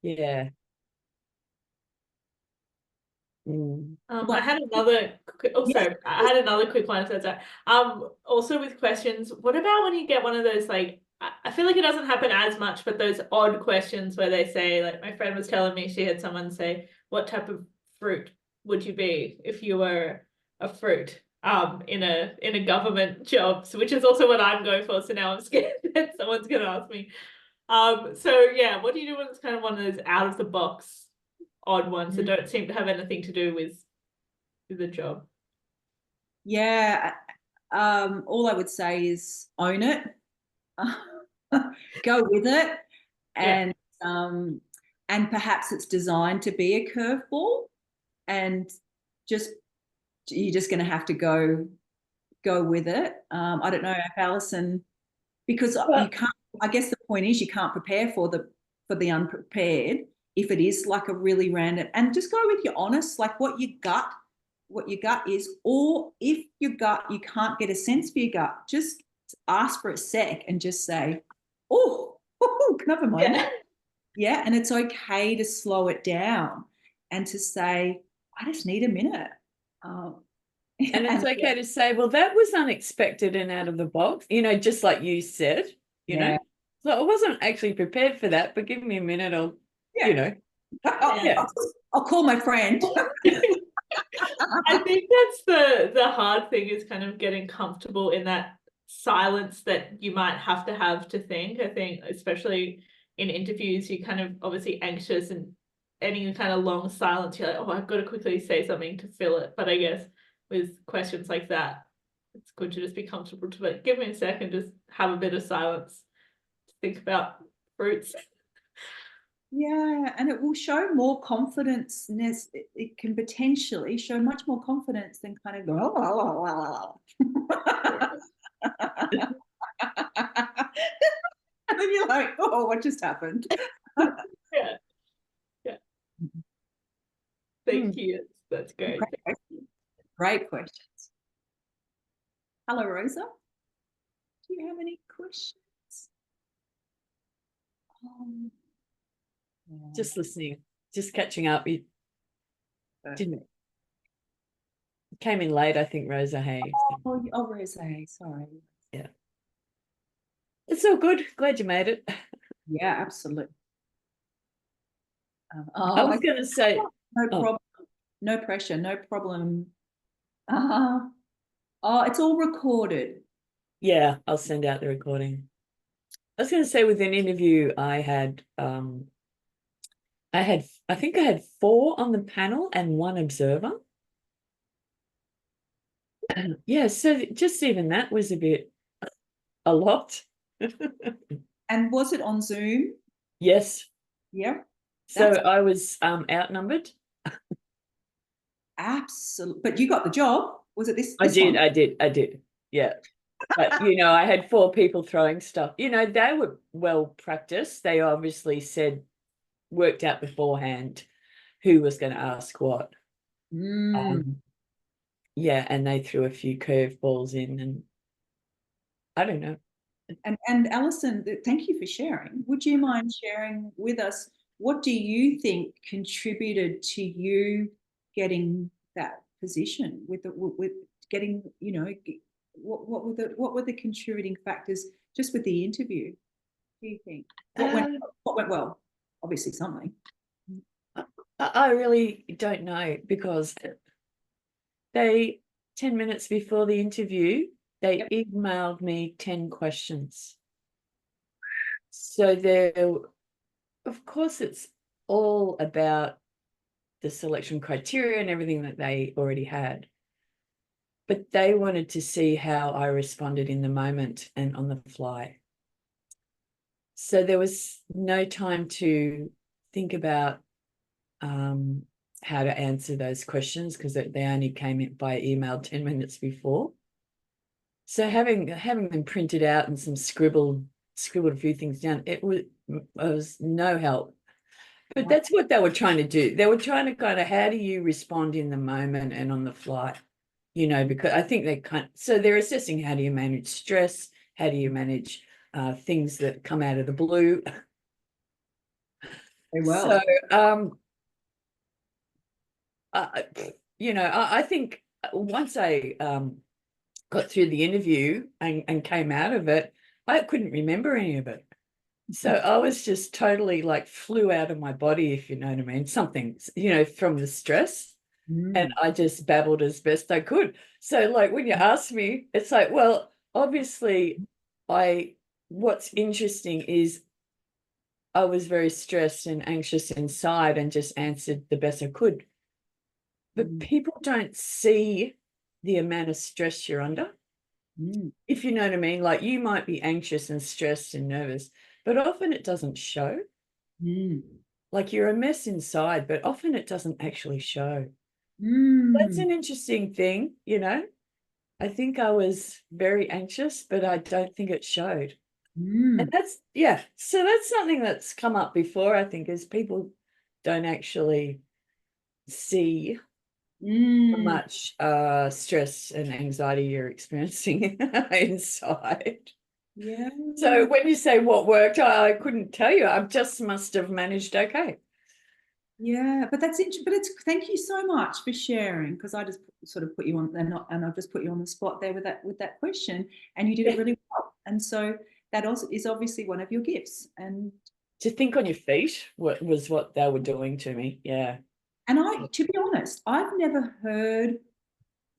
Speaker 1: Yeah.
Speaker 4: I had another I had another quick one if that's right. Also with questions, what about when you get one of those, like, I feel like it doesn't happen as much, but those odd questions where they say, like, my friend was telling me she had someone say, what type of fruit would you be if you were a fruit in a government job? So, which is also what I'm going for, so now I'm scared that someone's gonna ask me. So yeah, what do you do when it's kind of one of those out of the box odd ones that don't seem to have anything to do with the job?
Speaker 2: Yeah, all I would say is own it, go with it, and perhaps it's designed to be a curveball, and you're just going to have to go with it. I don't know if Alison, because you can't. I guess the point is you can't prepare for the unprepared if it is like a really random. And just go with your honest, like what your gut is, or if your gut you can't get a sense for your gut, just ask for a sec and just say, "Oh, can I have a moment?" Yeah, and it's okay to slow it down and to say, "I just need a minute."
Speaker 1: And it's okay to say, well, that was unexpected and out of the box, just like you said, you know. So I wasn't actually prepared for that, but give me a minute, I'll,
Speaker 2: I'll call my friend.
Speaker 4: I think that's the hard thing, is kind of getting comfortable in that silence that you might have to think. I think especially in interviews, you're kind of obviously anxious, and any kind of long silence, you're like, oh, I've got to quickly say something to fill it. But I guess with questions like that, it's good to just be comfortable to like, give me a second, just have a bit of silence to think about fruits.
Speaker 2: Yeah, and it will show more confidence. It can potentially show much more confidence than kind of go, and then you're like, oh, what just happened?
Speaker 4: Yeah. Thank you. That's great.
Speaker 2: Great questions. Hello, Rosa. Do you have any questions?
Speaker 1: just listening, just catching up. You didn't came in late, I think, Rosa. Hey.
Speaker 2: Oh, Rosa. Hey, sorry.
Speaker 1: Yeah. It's all good. Glad you made it.
Speaker 2: Yeah, absolutely.
Speaker 1: I was going to say,
Speaker 2: no problem, no pressure, no problem. Oh, it's all recorded.
Speaker 1: Yeah, I'll send out the recording. I was going to say, with an interview, I think I had 4 on the panel and 1 observer. Yeah, so just even that was a lot.
Speaker 2: And was it on Zoom?
Speaker 1: Yes.
Speaker 2: Yeah.
Speaker 1: So I was outnumbered.
Speaker 2: Absolutely. But you got the job. Was it this
Speaker 1: I did.
Speaker 2: one?
Speaker 1: I did. Yeah. But, I had 4 people throwing stuff. They were well practiced. They obviously worked out beforehand who was going to ask what. Yeah, and they threw a few curveballs in, and I don't know.
Speaker 2: And Alison, thank you for sharing. Would you mind sharing with us, what do you think contributed to you getting that position with getting, what were the contributing factors just with the interview? Do you think what went well? Obviously something.
Speaker 1: I really don't know, because 10 minutes before the interview, they emailed me 10 questions. So of course, it's all about the selection criteria and everything that they already had. But they wanted to see how I responded in the moment and on the fly. So there was no time to think about how to answer those questions, because they only came in by email 10 minutes before. So having them printed out and some scribbled a few things down, it was no help. But that's what they were trying to do. They were trying to kind of, how do you respond in the moment and on the fly? Because I think so they're assessing, how do you manage stress? How do you manage things that come out of the blue?
Speaker 2: Very well.
Speaker 1: So, I think once I got through the interview and came out of it, I couldn't remember any of it. So I was just totally like flew out of my body, if you know what I mean, something, from the stress. And I just babbled as best I could. So like when you ask me, it's like, well, obviously what's interesting is I was very stressed and anxious inside and just answered the best I could. But people don't see the amount of stress you're under. If you know what I mean, like you might be anxious and stressed and nervous, but often it doesn't show. Like you're a mess inside, but often it doesn't actually show. That's an interesting thing, you know. I think I was very anxious, but I don't think it showed. And that's, yeah, so that's something that's come up before, I think, is people don't actually see how much stress and anxiety you're experiencing inside.
Speaker 2: Yeah.
Speaker 1: So when you say what worked, I couldn't tell you. I just must have managed okay.
Speaker 2: Yeah, but that's interesting. But it's thank you so much for sharing, because I just sort of put you on, and I've just put you on the spot there with that question, and you did it really well. And so that also is obviously one of your gifts. And
Speaker 1: To think on your feet was what they were doing to me. Yeah.
Speaker 2: and to be honest, I've never heard.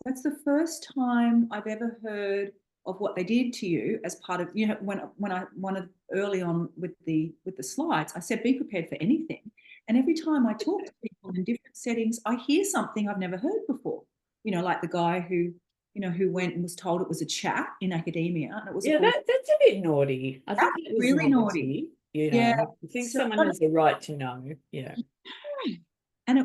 Speaker 2: That's the first time I've ever heard of what they did to you as part of, you know, when I wanted early on with the slides, I said be prepared for anything. And every time I talk to people in different settings, I hear something I've never heard before. You know, like the guy who, you know, who went and was told it was a chat in academia, and it was
Speaker 1: Yeah, that's a bit naughty. I think it was
Speaker 2: really naughty.
Speaker 1: You
Speaker 2: Yeah.
Speaker 1: know, I think
Speaker 2: So,
Speaker 1: someone has a right to know. Yeah.
Speaker 2: and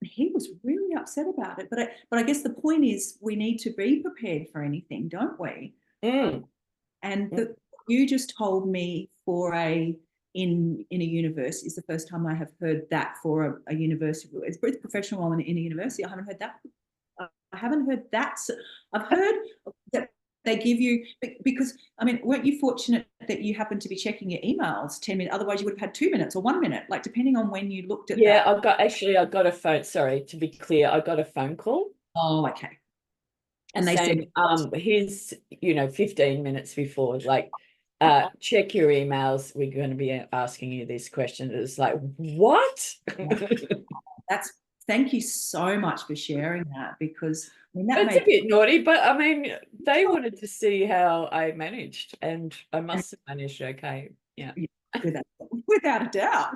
Speaker 2: he was really upset about it. But I guess the point is we need to be prepared for anything, don't we? And you just told me for in a university is the first time I have heard that for a university. It's professional role in a university. I haven't heard that. I haven't heard that. I've heard that they give you, because I mean, weren't you fortunate that you happened to be checking your emails 10 minutes? Otherwise, you would have had 2 minutes or 1 minute, like depending on when you looked at that.
Speaker 1: Yeah, I got a phone. Sorry, to be clear, I got a phone call.
Speaker 2: Oh, okay. And they
Speaker 1: saying,
Speaker 2: said,
Speaker 1: here's, you know, 15 minutes before, like, check your emails. We're going to be asking you this question. It's like, what?
Speaker 2: Thank you so much for sharing that, because I mean,
Speaker 1: It's a bit naughty, but I mean, they wanted to see how I managed, and I must have managed okay. Yeah.
Speaker 2: Without a doubt.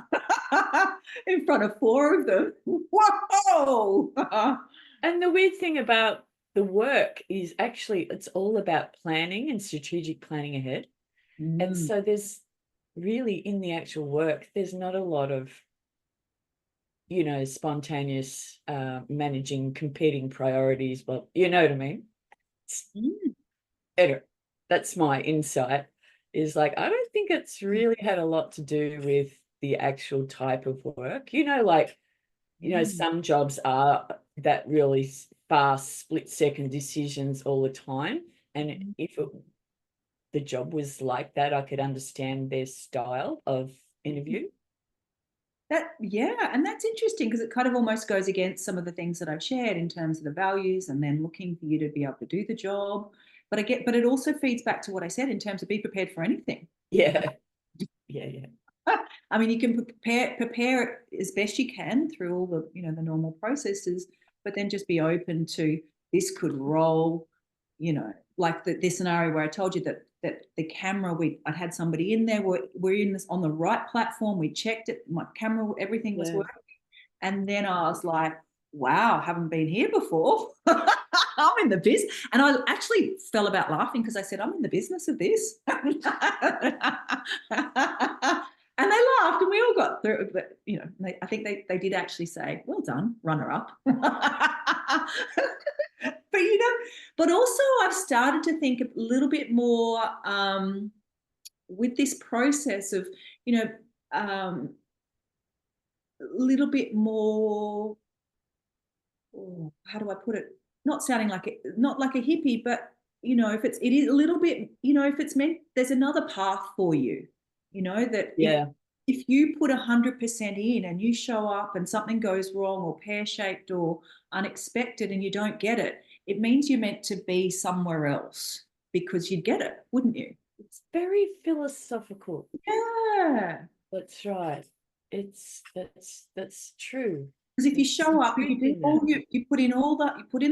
Speaker 2: In front of 4 of them. Whoa!
Speaker 1: And the weird thing about the work is actually it's all about planning and strategic planning ahead. And so there's really, in the actual work, there's not a lot of, you know, spontaneous managing competing priorities, but you know what I mean? Anyway, that's my insight, is like, I don't think it's really had a lot to do with the actual type of work. You know, like, you know, some jobs are that really fast split-second decisions all the time. And if the job was like that, I could understand their style of interview.
Speaker 2: Yeah, and that's interesting, because it kind of almost goes against some of the things that I've shared in terms of the values, and then looking for you to be able to do the job. But it also feeds back to what I said in terms of be prepared for anything.
Speaker 1: Yeah.
Speaker 2: I mean, you can prepare it as best you can through all the, you know, the normal processes, but then just be open to this could roll, you know, like the scenario where I told you that the camera, I'd had somebody in there, we're in this on the right platform, we checked it, my camera, everything was working. And then I was like, wow, haven't been here before. I'm in the business. And I actually fell about laughing, because I said, I'm in the business of this. And they laughed, and we all got through it. But, you know, I think they did actually say, well done, runner up. But, you know, but also I've started to think a little bit more with this process of, you know, a little bit more, how do I put it? Not sounding like it, not like a hippie, but, you know, if it is a little bit, you know, if it's meant, there's another path for you, you know, that if you put 100% in and you show up and something goes wrong or pear-shaped or unexpected and you don't get it, it means you're meant to be somewhere else, because you'd get it, wouldn't you?
Speaker 1: It's very philosophical.
Speaker 2: Yeah.
Speaker 1: That's right. That's true.
Speaker 2: Because if you show up, you put in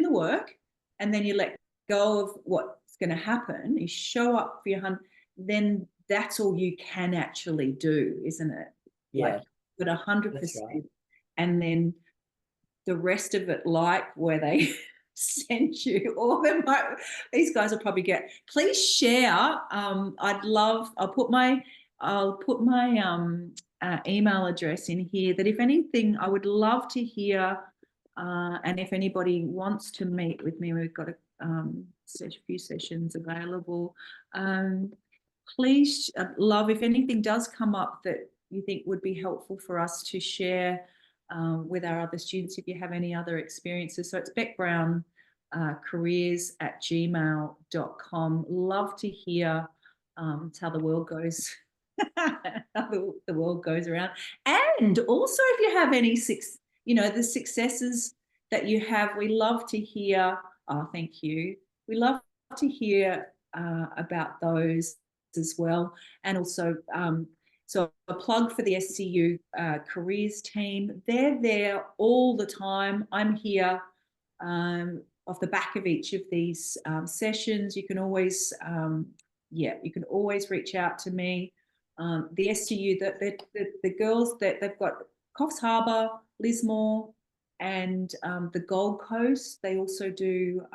Speaker 2: the work, and then you let go of what's going to happen. You show up for your then that's all you can actually do, isn't it?
Speaker 1: Yeah.
Speaker 2: But 100%, and then the rest of it, like where they send you, or these guys will probably get. Please share. I'll put my email address in here, that if anything, I would love to hear, and if anybody wants to meet with me, we've got a few sessions available. Please, love, if anything does come up that you think would be helpful for us to share with our other students, if you have any other experiences. So it's beckbrowncareers@gmail.com. Love to hear how the world goes, how the world goes around. And also, if you have any the successes that you have, we love to hear. Oh, thank you. We love to hear about those as well. And also, so a plug for the SCU careers team. They're there all the time. I'm here off the back of each of these sessions. You can always, you can always reach out to me. The SCU, the girls that they've got Coffs Harbour, Lismore, and the Gold Coast. They also do,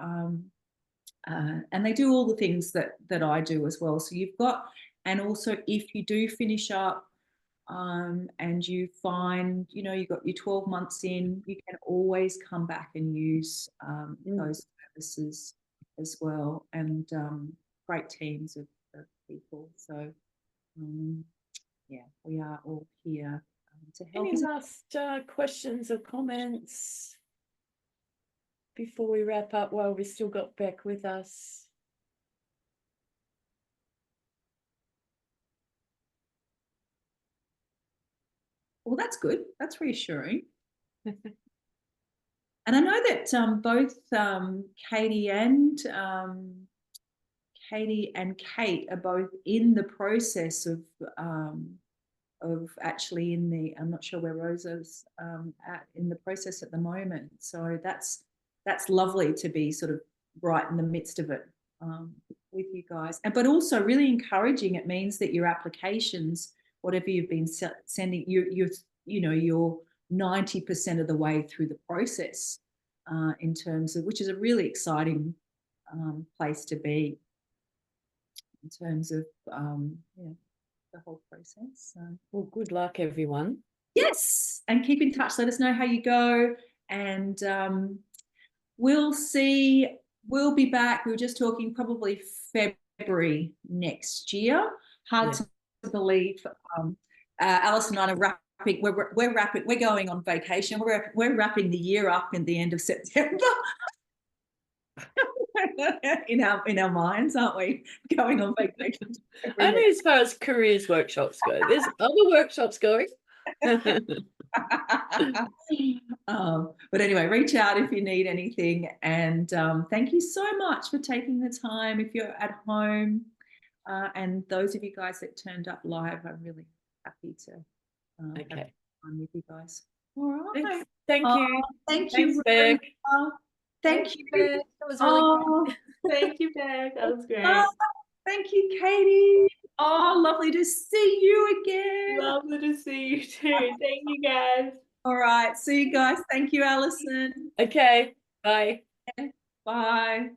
Speaker 2: and they do all the things that I do as well. So you've got. And also, if you do finish up and you find, you've got your 12 months in, you can always come back and use those services as well. And great teams of people. So, we are all here to help.
Speaker 1: Any last questions or comments before we wrap up, while we've still got Beck with us?
Speaker 2: Well, that's good. That's reassuring. And I know that both Katie and Kate are both in the process of actually I'm not sure where Rosa's in the process at the moment. So that's lovely to be sort of right in the midst of it with you guys. But also really encouraging. It means that your applications, whatever you've been sending, you're 90% of the way through the process in terms of, which is a really exciting place to be in terms of the whole process. So.
Speaker 1: Well, good luck, everyone.
Speaker 2: Yes, and keep in touch. Let us know how you go, and we'll see. We'll be back. We were just talking probably February next year. Hard to believe. Alice and I are wrapping. We're wrapping. We're going on vacation. We're wrapping the year up in the end of September. in our minds, aren't we? Going on vacation.
Speaker 1: Only as far as careers workshops go. There's other workshops going.
Speaker 2: But anyway, reach out if you need anything. And thank you so much for taking the time. If you're at home, and those of you guys that turned up live, I'm really happy to have fun with you guys. All right.
Speaker 1: Thank you.
Speaker 2: Thank
Speaker 1: Thanks,
Speaker 2: you,
Speaker 1: Beck.
Speaker 2: Thank you.
Speaker 3: Beck. That was really good.
Speaker 4: Thank you, Beck. That was great.
Speaker 2: Thank you, Katie. Oh, lovely to see you again.
Speaker 4: Lovely to see you too. Thank you, guys.
Speaker 2: All right. See you guys. Thank you, Alison.
Speaker 1: Okay. Bye.
Speaker 2: Bye.